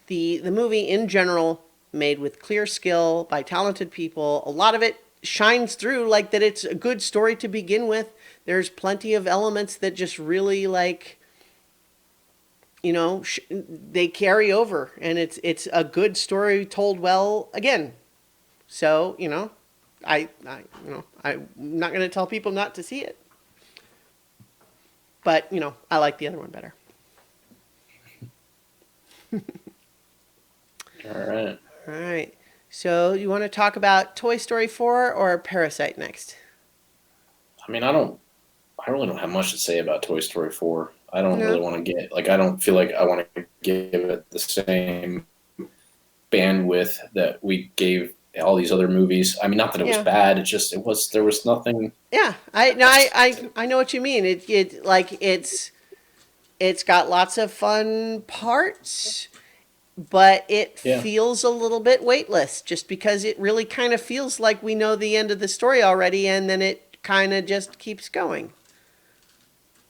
Speaker 1: the movie in general made with clear skill by talented people. A lot of it shines through, like that it's a good story to begin with. There's plenty of elements that just really like, they carry over, and it's a good story told well again. So, I'm not going to tell people not to see it. But, I like the other one better.
Speaker 2: All
Speaker 1: right. So, you want to talk about Toy Story 4 or Parasite next?
Speaker 2: I mean, I really don't have much to say about Toy Story 4. I don't really want to I don't feel like I want to give it the same bandwidth that we gave all these other movies. I mean, not that it was bad. There was nothing.
Speaker 1: Yeah, I know what you mean. It's got lots of fun parts, but it feels a little bit weightless just because it really kind of feels like we know the end of the story already, and then it kind of just keeps going.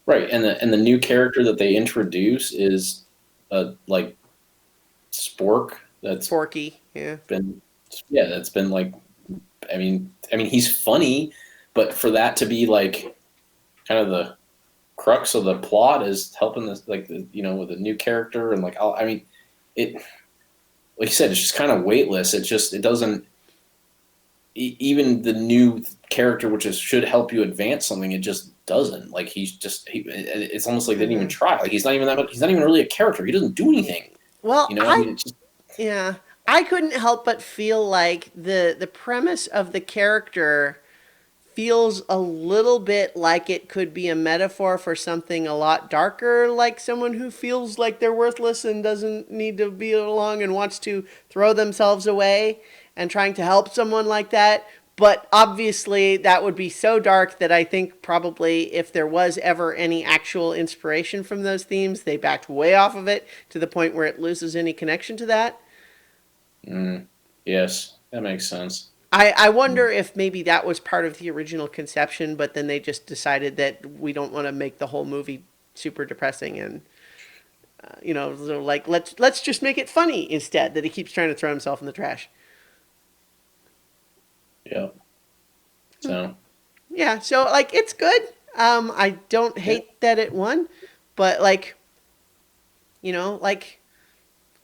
Speaker 2: Right, and the new character that they introduce is like Spork. That's
Speaker 1: Forky, yeah.
Speaker 2: That's been like, I mean, he's funny, but for that to be like kind of the crux of the plot is helping this, like, with a new character, and like, it, like you said, it's just kind of weightless. It doesn't, even the new character, which should help you advance something, it just doesn't. Like, it's almost like they didn't even try. Like, he's not even really a character. He doesn't do anything.
Speaker 1: Well, I couldn't help but feel like the premise of the character feels a little bit like it could be a metaphor for something a lot darker, like someone who feels like they're worthless and doesn't need to be along and wants to throw themselves away, and trying to help someone like that. But obviously that would be so dark that I think probably if there was ever any actual inspiration from those themes, they backed way off of it to the point where it loses any connection to that.
Speaker 2: Yes, that makes sense.
Speaker 1: I wonder if maybe that was part of the original conception, but then they just decided that we don't want to make the whole movie super depressing, and like let's just make it funny instead, that he keeps trying to throw himself in the trash.
Speaker 2: Yeah. So.
Speaker 1: Yeah, so like it's good. I don't hate that it won, but like,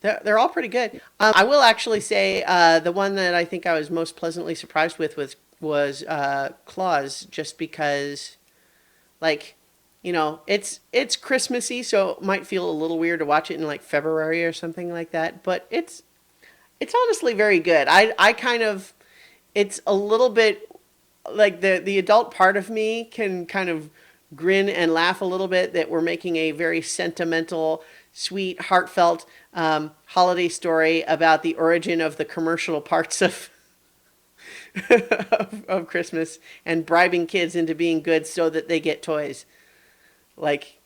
Speaker 1: They're all pretty good. I will actually say the one that I think I was most pleasantly surprised with was Claus, just because like it's Christmassy, so it might feel a little weird to watch it in like February or something like that. But it's honestly very good. I kind of it's a little bit like the adult part of me can kind of grin and laugh a little bit that we're making a very sentimental, sweet, heartfelt holiday story about the origin of the commercial parts of, of Christmas and bribing kids into being good so that they get toys. Like,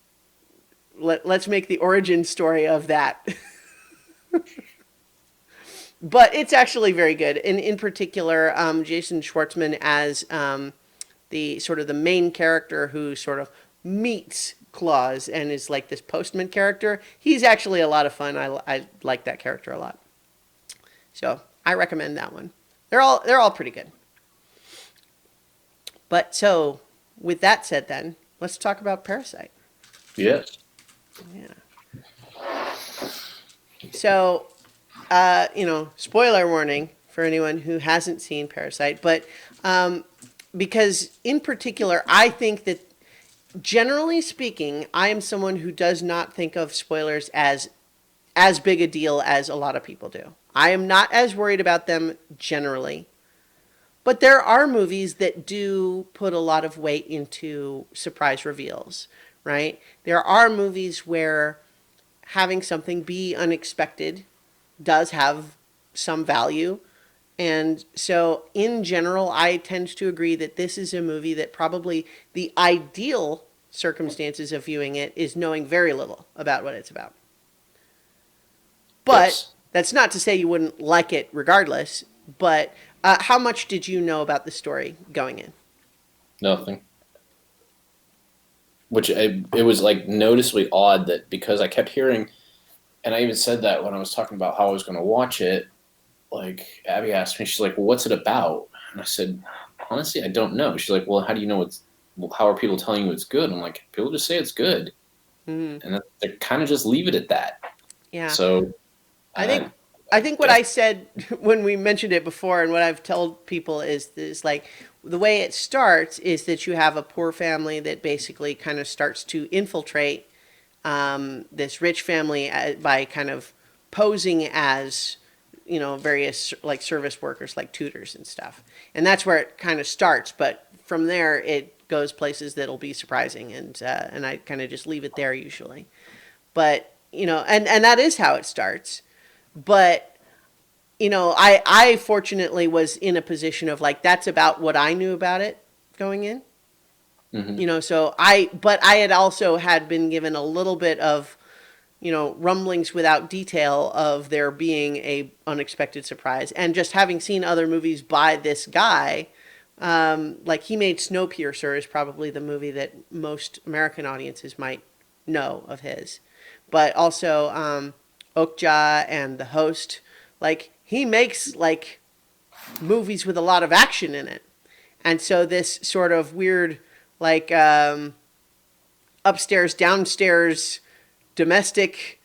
Speaker 1: let's make the origin story of that. But it's actually very good. And in particular, Jason Schwartzman as the sort of the main character who sort of meets Claus and is like this postman character. He's actually a lot of fun. I like that character a lot. So I recommend that one. They're all pretty good. But so with that said, then let's talk about Parasite.
Speaker 2: Yes.
Speaker 1: Yeah. So spoiler warning for anyone who hasn't seen Parasite, but because in particular, I think that generally speaking, I am someone who does not think of spoilers as big a deal as a lot of people do. I am not as worried about them generally. But there are movies that do put a lot of weight into surprise reveals, right? There are movies where having something be unexpected does have some value. And so, in general, I tend to agree that this is a movie that probably the ideal circumstances of viewing it is knowing very little about what it's about. But
Speaker 2: Yes.
Speaker 1: that's not to say you wouldn't like it regardless. But how much did you know about the story going in?
Speaker 2: Nothing. It was like noticeably odd that because I kept hearing, and I even said that when I was talking about how I was going to watch it. Like Abby asked me, she's like, "Well, what's it about?" And I said, "Honestly, I don't know." She's like, "Well, how do you know how are people telling you it's good?" I'm like, "People just say it's good,"
Speaker 1: Mm,
Speaker 2: and they kind of just leave it at that.
Speaker 1: yeah.
Speaker 2: So,
Speaker 1: I
Speaker 2: I
Speaker 1: think I think what
Speaker 2: guess
Speaker 1: I said when we mentioned it before, and what I've told people is this: like the way it starts is that you have a poor family that basically kind of starts to infiltrate this rich family by kind of posing as various like service workers, like tutors and stuff, and that's where it kind of starts. But from there, it goes places that'll be surprising, and I kind of just leave it there usually. But and that is how it starts. But I fortunately was in a position of like that's about what I knew about it going in.
Speaker 2: Mhm.
Speaker 1: So but I had also had been given a little bit of rumblings without detail of there being a unexpected surprise, and just having seen other movies by this guy. Like he made Snowpiercer is probably the movie that most American audiences might know of his, but also Okja and The Host. Like he makes like movies with a lot of action in it, and so this sort of weird like upstairs downstairs domestic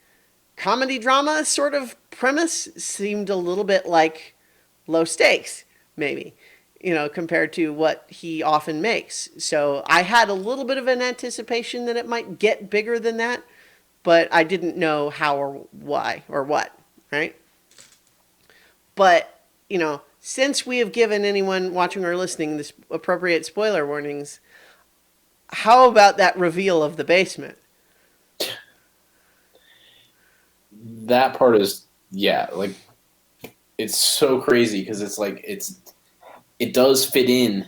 Speaker 1: comedy drama sort of premise seemed a little bit like low stakes, maybe, compared to what he often makes. So I had a little bit of an anticipation that it might get bigger than that, but I didn't know how or why or what, right? But, since we have given anyone watching or listening this appropriate spoiler warnings, how about that reveal of the basement?
Speaker 2: That part is like it's so crazy because it's like it does fit in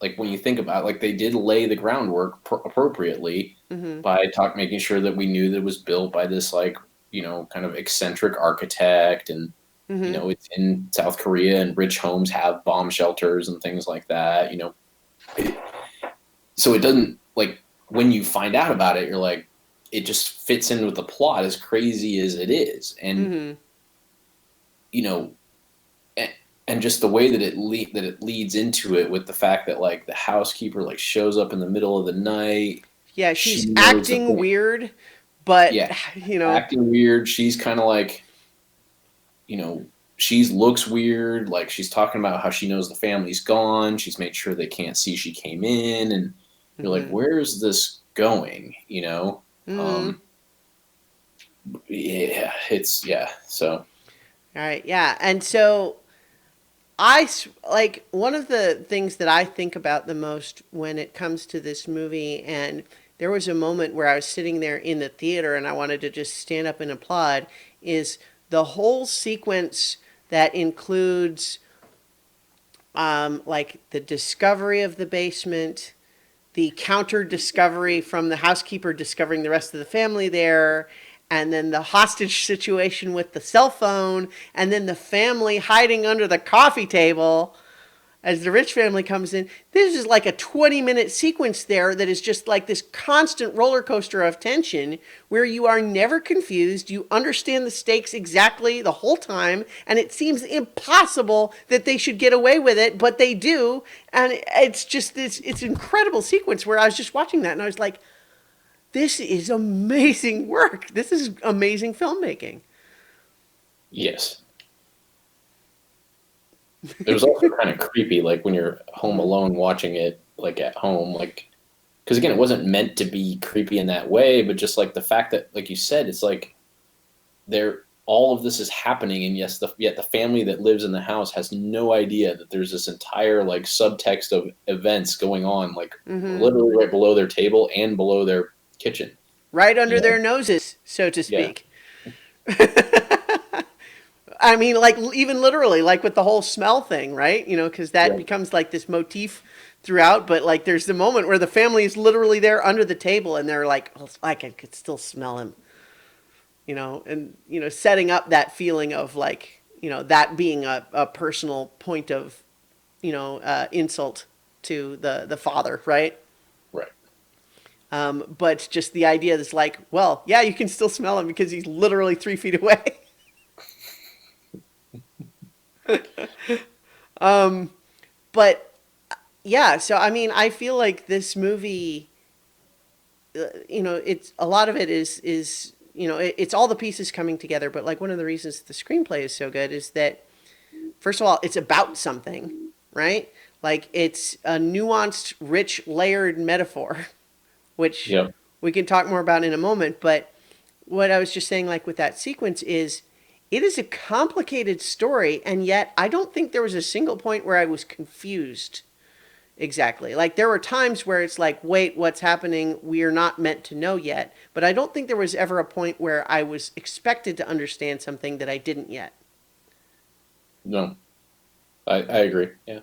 Speaker 2: like when you think about it, like they did lay the groundwork appropriately
Speaker 1: Mm-hmm.
Speaker 2: by making sure that we knew that it was built by this like kind of eccentric architect and
Speaker 1: Mm-hmm.
Speaker 2: it's in South Korea and rich homes have bomb shelters and things like that it, so it doesn't like when you find out about it you're like it just fits in with the plot as crazy as it is and
Speaker 1: Mm-hmm.
Speaker 2: you know and just the way that that it leads into it with the fact that like the housekeeper like shows up in the middle of the night.
Speaker 1: Yeah,
Speaker 2: She
Speaker 1: she's
Speaker 2: knows that
Speaker 1: acting weird, but
Speaker 2: yeah, acting weird. She's kind of like you know, she looks weird. Like she's talking about how she knows the family's gone. She's made sure they can't see she came in, and you're like,
Speaker 1: Mm-hmm.
Speaker 2: where's this going? You know?
Speaker 1: Mm-hmm.
Speaker 2: Yeah, it's yeah. So
Speaker 1: All right, yeah. And so like one of the things that I think about the most when it comes to this movie, and there was a moment where I was sitting there in the theater and I wanted to just stand up and applaud, is the whole sequence that includes like the discovery of the basement, the counter discovery from the housekeeper discovering the rest of the family there, and then the hostage situation with the cell phone, and then the family hiding under the coffee table as the rich family comes in. This is like a 20-minute sequence there that is just like this constant roller coaster of tension where you are never confused. You understand the stakes exactly the whole time, and it seems impossible that they should get away with it, but they do. And it's just this it's incredible sequence where I was just watching that and I was like, this is amazing work. This is amazing filmmaking.
Speaker 2: yes, it was also kind of creepy, like when you're home alone watching it, like at home, like because again, it wasn't meant to be creepy in that way, but just like the fact that, like you said, it's like there all of this is happening, and yes, yet the family that lives in the house has no idea that there's this entire like subtext of events going on, like
Speaker 1: Mm-hmm.
Speaker 2: literally right below their table and below their kitchen.
Speaker 1: Right
Speaker 2: You
Speaker 1: under
Speaker 2: know?
Speaker 1: their noses, so to
Speaker 2: Yeah,
Speaker 1: speak. I mean, like even literally, like with the whole smell thing, right? You know, because that
Speaker 2: yeah,
Speaker 1: becomes like this motif throughout. But like, there's the moment where the family is literally there under the table, and they're like, oh, I could still smell him, you know, and you know, setting up that feeling of like, you know, that being a personal point of, you know, insult to the father, right?
Speaker 2: right.
Speaker 1: But just the idea that's like, well, yeah, you can still smell him because he's literally 3 feet away. But yeah, so I mean, I feel like this movie, you know, it's a lot of it is you know, it's all the pieces coming together. But like one of the reasons the screenplay is so good is that first of all, it's about something, right? Like it's a nuanced, rich, layered metaphor, which
Speaker 2: Yep.
Speaker 1: we can talk more about in a moment. But what I was just saying, like with that sequence, is it is a complicated story, and yet I don't think there was a single point where I was confused exactly. Like there were times where it's like, wait, what's happening? We are not meant to know yet. But I don't think there was ever a point where I was expected to understand something that I didn't yet.
Speaker 2: No, I agree. Yeah.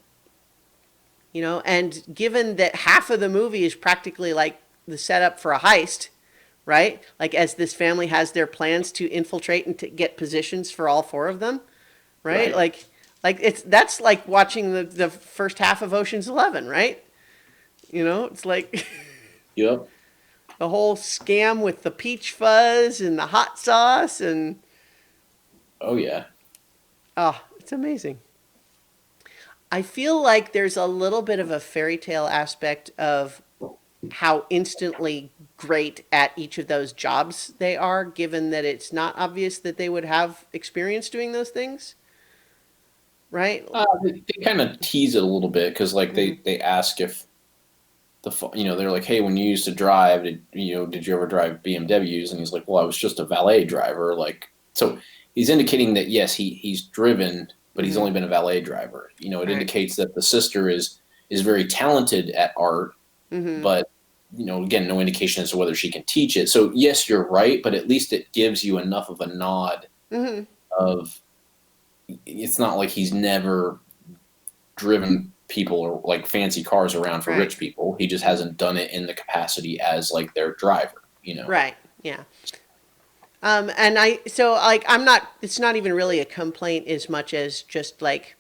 Speaker 1: You know, and given that half of the movie is practically like the setup for a heist, right? Like as this family has their plans to infiltrate and to get positions for all four of them, right?
Speaker 2: Right.
Speaker 1: Like it's that's like watching the first half of Ocean's 11, right? You know, it's like
Speaker 2: Yep.
Speaker 1: the whole scam with the peach fuzz and the hot sauce and
Speaker 2: Oh yeah.
Speaker 1: oh, it's amazing. I feel like there's a little bit of a fairy tale aspect of how instantly great at each of those jobs they are, given that it's not obvious that they would have experience doing those things, right?
Speaker 2: They kind of tease it a little bit because like
Speaker 1: Mm-hmm.
Speaker 2: they ask if they're like, hey, when you used to drive, did you ever drive BMWs? And he's like, well, I was just a valet driver. Like, so he's indicating that yes, he's driven, but he's
Speaker 1: Mm-hmm.
Speaker 2: only been a valet driver. You know, it
Speaker 1: Right.
Speaker 2: indicates that the sister is very talented at art,
Speaker 1: Mm-hmm.
Speaker 2: but again, no indication as to whether she can teach it. So yes, you're right, but at least it gives you enough of a nod
Speaker 1: Mm-hmm.
Speaker 2: of it's not like he's never driven people or like fancy cars around for
Speaker 1: Right.
Speaker 2: rich people. He just hasn't done it in the capacity as like their driver.
Speaker 1: Right. Yeah. And so like I'm not. It's not even really a complaint as much as just like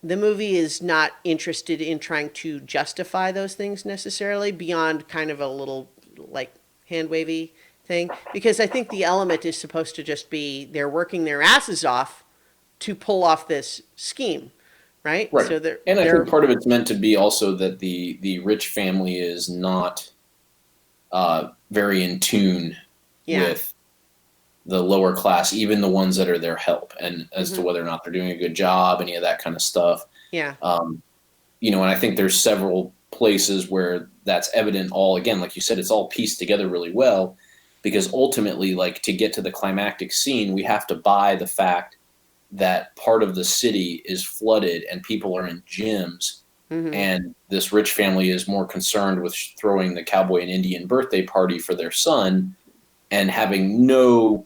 Speaker 1: the movie is not interested in trying to justify those things necessarily beyond kind of a little like hand wavy thing because I think the element is supposed to just be they're working their asses off to pull off this scheme, right?
Speaker 2: Right.
Speaker 1: So they're
Speaker 2: And I think
Speaker 1: they're
Speaker 2: part of it's meant to be also that the rich family is not very in tune
Speaker 1: yeah.
Speaker 2: with the lower class, even the ones that are their help, and as to
Speaker 1: Hmm.
Speaker 2: whether or not they're doing a good job, any of that kind of stuff.
Speaker 1: Yeah.
Speaker 2: Um, and I think there's several places where that's evident. All again, like you said, it's all pieced together really well, because ultimately, like, to get to the climactic scene, we have to buy the fact that part of the city is flooded and people are in gyms,
Speaker 1: Hmm.
Speaker 2: and this rich family is more concerned with throwing the cowboy and Indian birthday party for their son and having no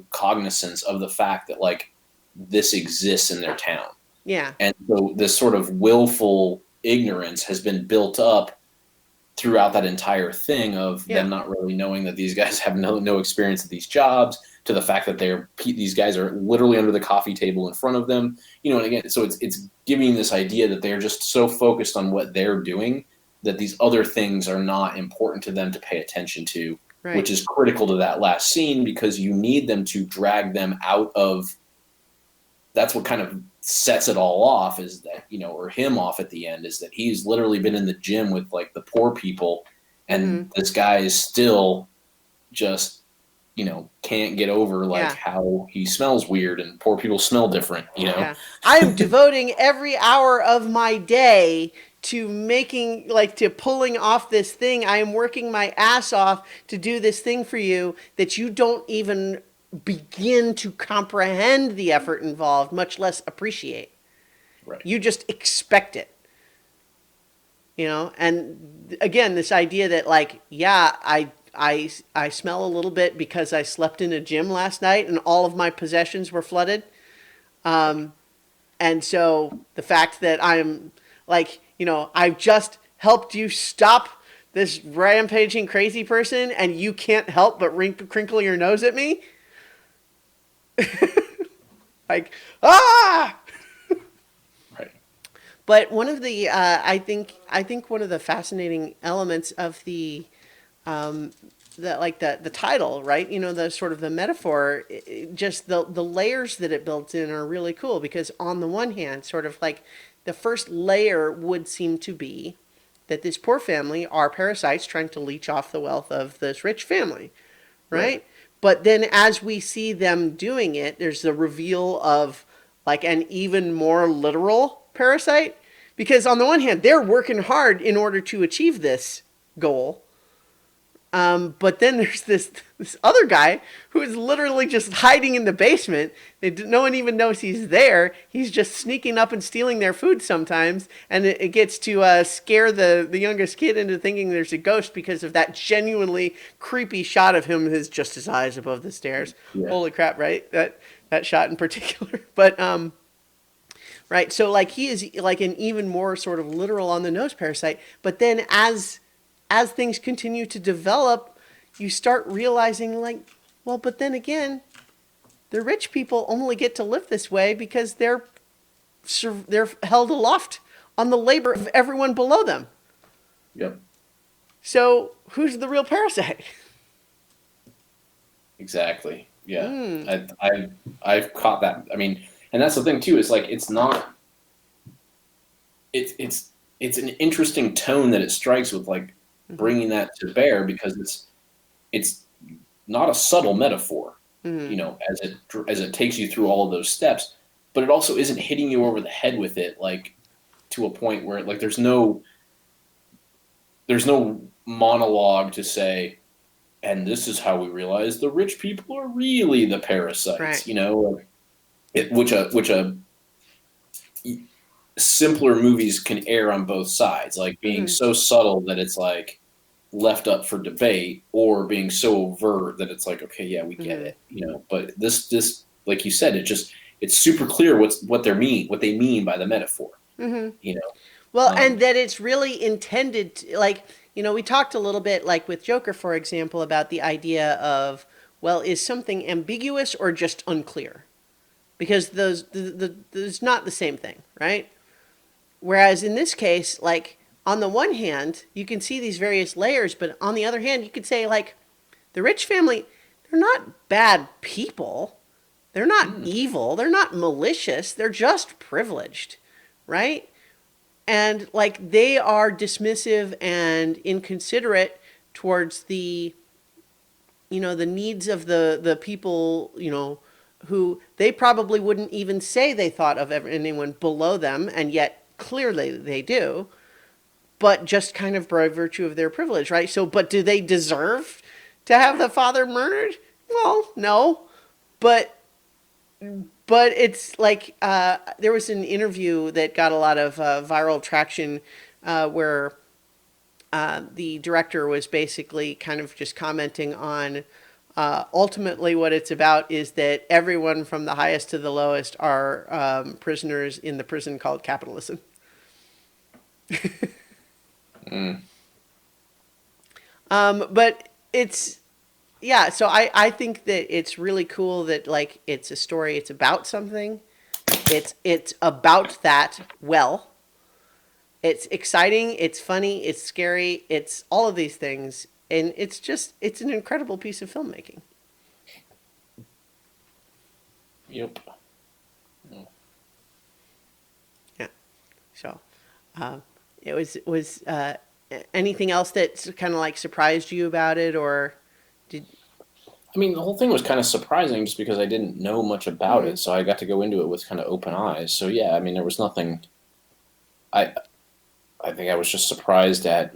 Speaker 2: cognizance of the fact that, like, this exists in their town.
Speaker 1: Yeah.
Speaker 2: And so this sort of willful ignorance has been built up throughout that entire thing of
Speaker 1: Yeah.
Speaker 2: them not really knowing that these guys have no experience at these jobs, to the fact that these guys are literally under the coffee table in front of them. And again, so it's giving this idea that they're just so focused on what they're doing that these other things are not important to them to pay attention to,
Speaker 1: Right.
Speaker 2: which is critical to that last scene, because you need them to drag them out of. That's what kind of sets it all off, is that, or him off at the end, is that he's literally been in the gym with, like, the poor people,
Speaker 1: Hmm.
Speaker 2: and this guy is still just, can't get over, like,
Speaker 1: Yeah.
Speaker 2: how he smells weird and poor people smell different.
Speaker 1: Yeah. I am devoting every hour of my day to making, like, to pulling off this thing. I am working my ass off to do this thing for you that you don't even begin to comprehend the effort involved, much less appreciate.
Speaker 2: Right.
Speaker 1: You just expect it. And again, this idea that, like, yeah, I smell a little bit because I slept in a gym last night and all of my possessions were flooded. And so the fact that I'm, like, I've just helped you stop this rampaging crazy person and you can't help but crinkle your nose at me. Like, ah!
Speaker 2: Right.
Speaker 1: But one of the, I think one of the fascinating elements of the title, right? The sort of the metaphor, just the layers that it builds in are really cool, because on the one hand, sort of like the first layer would seem to be that this poor family are parasites trying to leech off the wealth of this rich family,
Speaker 2: Right.
Speaker 1: right? But then as we see them doing it, there's the reveal of, like, an even more literal parasite, because on the one hand, they're working hard in order to achieve this goal. But then there's this other guy who is literally just hiding in the basement. No one even knows he's there. He's just sneaking up and stealing their food sometimes, and it gets to scare the youngest kid into thinking there's a ghost because of that genuinely creepy shot of him, his just his eyes above the stairs.
Speaker 2: Yeah.
Speaker 1: Holy crap! Right, that shot in particular. But right. So, like, he is like an even more sort of literal on the nose parasite. But then as things continue to develop, you start realizing, like, well, but then again, the rich people only get to live this way because they're held aloft on the labor of everyone below them.
Speaker 2: Yep.
Speaker 1: So who's the real parasite?
Speaker 2: Exactly. Yeah.
Speaker 1: Mm.
Speaker 2: I've caught that. I mean, and that's the thing too, is, like, it's not, it's an interesting tone that it strikes with, like,
Speaker 1: Mm-hmm.
Speaker 2: bringing that to bear, because it's not a subtle metaphor,
Speaker 1: Mm-hmm.
Speaker 2: as it takes you through all of those steps, but it also isn't hitting you over the head with it, like, to a point where, like, there's no monologue to say, and this is how we realize the rich people are really the parasites,
Speaker 1: Right.
Speaker 2: like, which simpler movies can err on both sides, like being
Speaker 1: Mm-hmm.
Speaker 2: so subtle that it's, like, left up for debate, or being so overt that it's like, okay, yeah, we get
Speaker 1: Mm-hmm.
Speaker 2: it. But this, like you said, it's super clear what they mean by the metaphor.
Speaker 1: Mm-hmm.
Speaker 2: You know,
Speaker 1: Well, and
Speaker 2: um,
Speaker 1: that it's really intended to, like, we talked a little bit, like with Joker, for example, about the idea of, well, is something ambiguous or just unclear? Because there's not the same thing, right? Whereas in this case, like, on the one hand, you can see these various layers, but on the other hand, you could say, like, the rich family, they're not bad people. They're not
Speaker 2: mm,
Speaker 1: evil. They're not malicious. They're just privileged, right? And, like, they are dismissive and inconsiderate towards the the needs of the people, who they probably wouldn't even say they thought of anyone below them, and yet clearly they do, but just kind of by virtue of their privilege, right? So, but do they deserve to have the father murdered? Well, no, but it's like there was an interview that got a lot of viral traction where the director was basically kind of just commenting on ultimately what it's about is that everyone from the highest to the lowest are prisoners in the prison called capitalism. But it's, yeah, so I think that it's really cool that like it's a story, it's about something. It's about that well. It's exciting, it's funny, it's scary, it's all of these things. And it's an incredible piece of filmmaking.
Speaker 2: Yep.
Speaker 1: Yeah. So, it was anything else that kind of like surprised you about it, or did?
Speaker 2: I mean, the whole thing was kind of surprising just because I didn't know much about it, so I got to go into it with kind of open eyes. So yeah, I mean, there was nothing. I I think I was just surprised at.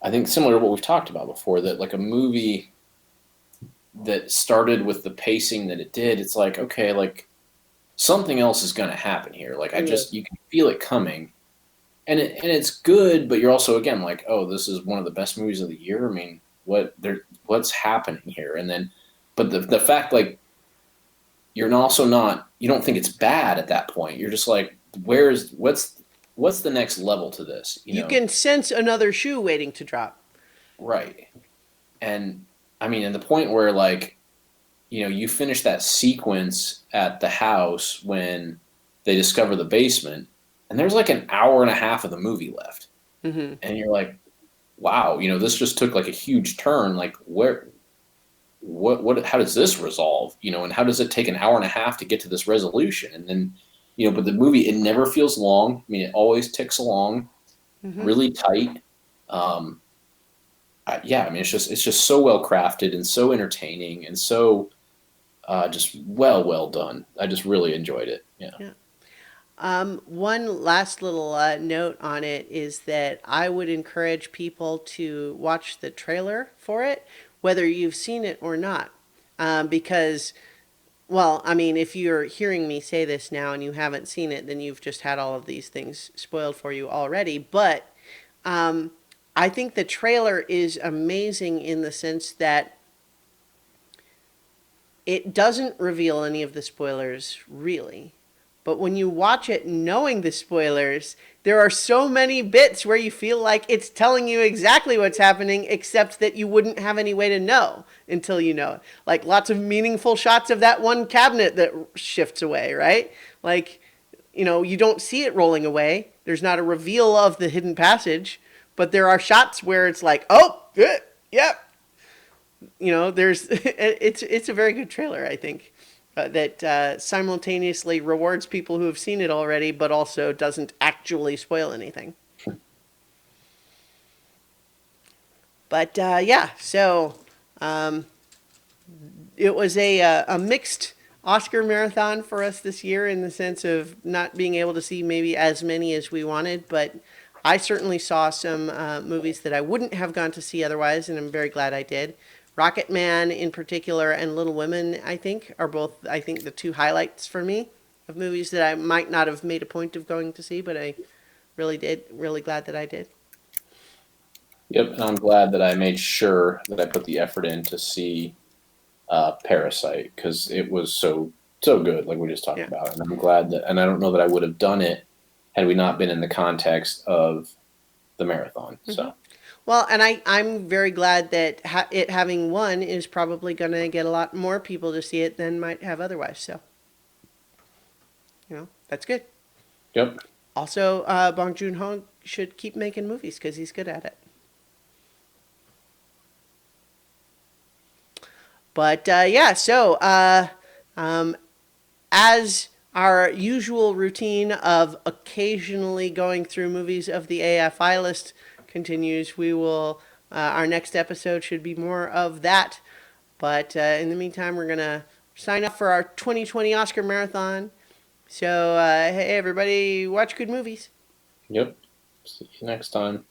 Speaker 2: I think similar to what we've talked about before, that like a movie that started with the pacing that it did, it's like okay, like something else is going to happen here. Like I
Speaker 1: Yeah.
Speaker 2: just you can feel it coming, and it's good, but you're also again like, oh, this is one of the best movies of the year. I mean, what's happening here? And then, but the fact like you're also not you don't think it's bad at that point. You're just like, what's the next level to this? You
Speaker 1: You
Speaker 2: know,
Speaker 1: can sense another shoe waiting to drop.
Speaker 2: right? And I mean, and the point where like you finish that sequence at the house when they discover the basement, and there's like an hour and a half of the movie left,
Speaker 1: Hmm.
Speaker 2: and you're like, wow, this just took like a huge turn. Like what how does this resolve? And how does it take an hour and a half to get to this resolution? And then but the movie, it never feels long. I mean, it always ticks along
Speaker 1: Hmm.
Speaker 2: really tight. Yeah, I mean, it's just so well crafted and so entertaining and so just well done. I just really enjoyed it. Yeah.
Speaker 1: Yeah. One last little note on it is that I would encourage people to watch the trailer for it, whether you've seen it or not. Because, well, I mean, if you're hearing me say this now and you haven't seen it, then you've just had all of these things spoiled for you already. But um, I think the trailer is amazing in the sense that it doesn't reveal any of the spoilers, really. But when you watch it knowing the spoilers, there are so many bits where you feel like it's telling you exactly what's happening, except that you wouldn't have any way to know until you know it. Like lots of meaningful shots of that one cabinet that shifts away, right? Like, you don't see it rolling away. There's not a reveal of the hidden passage, but there are shots where it's like, oh, good, yep, there's it's a very good trailer, I think, that simultaneously rewards people who have seen it already, but also doesn't actually spoil anything. But yeah, so um, it was a mixed Oscar marathon for us this year in the sense of not being able to see maybe as many as we wanted, but I certainly saw some movies that I wouldn't have gone to see otherwise, and I'm very glad I did. Rocket Man in particular and Little Women, I think, are both, I think, the two highlights for me of movies that I might not have made a point of going to see, but I really did. Really glad that I did.
Speaker 2: Yep. And I'm glad that I made sure that I put the effort in to see Parasite because it was so good, like we just talked
Speaker 1: Yeah.
Speaker 2: about. And I'm glad that, and I don't know that I would have done it had we not been in the context of the marathon.
Speaker 1: Hmm.
Speaker 2: So,
Speaker 1: Well, and I'm very glad that it having won is probably going to get a lot more people to see it than might have otherwise. So, that's good.
Speaker 2: yep.
Speaker 1: Also, Bong Joon Ho should keep making movies because he's good at it. But yeah, so um, as our usual routine of occasionally going through movies of the AFI list continues, we will. Our next episode should be more of that. But in the meantime, we're going to sign up for our 2020 Oscar Marathon. So, hey, everybody, watch good movies.
Speaker 2: Yep. See you next time.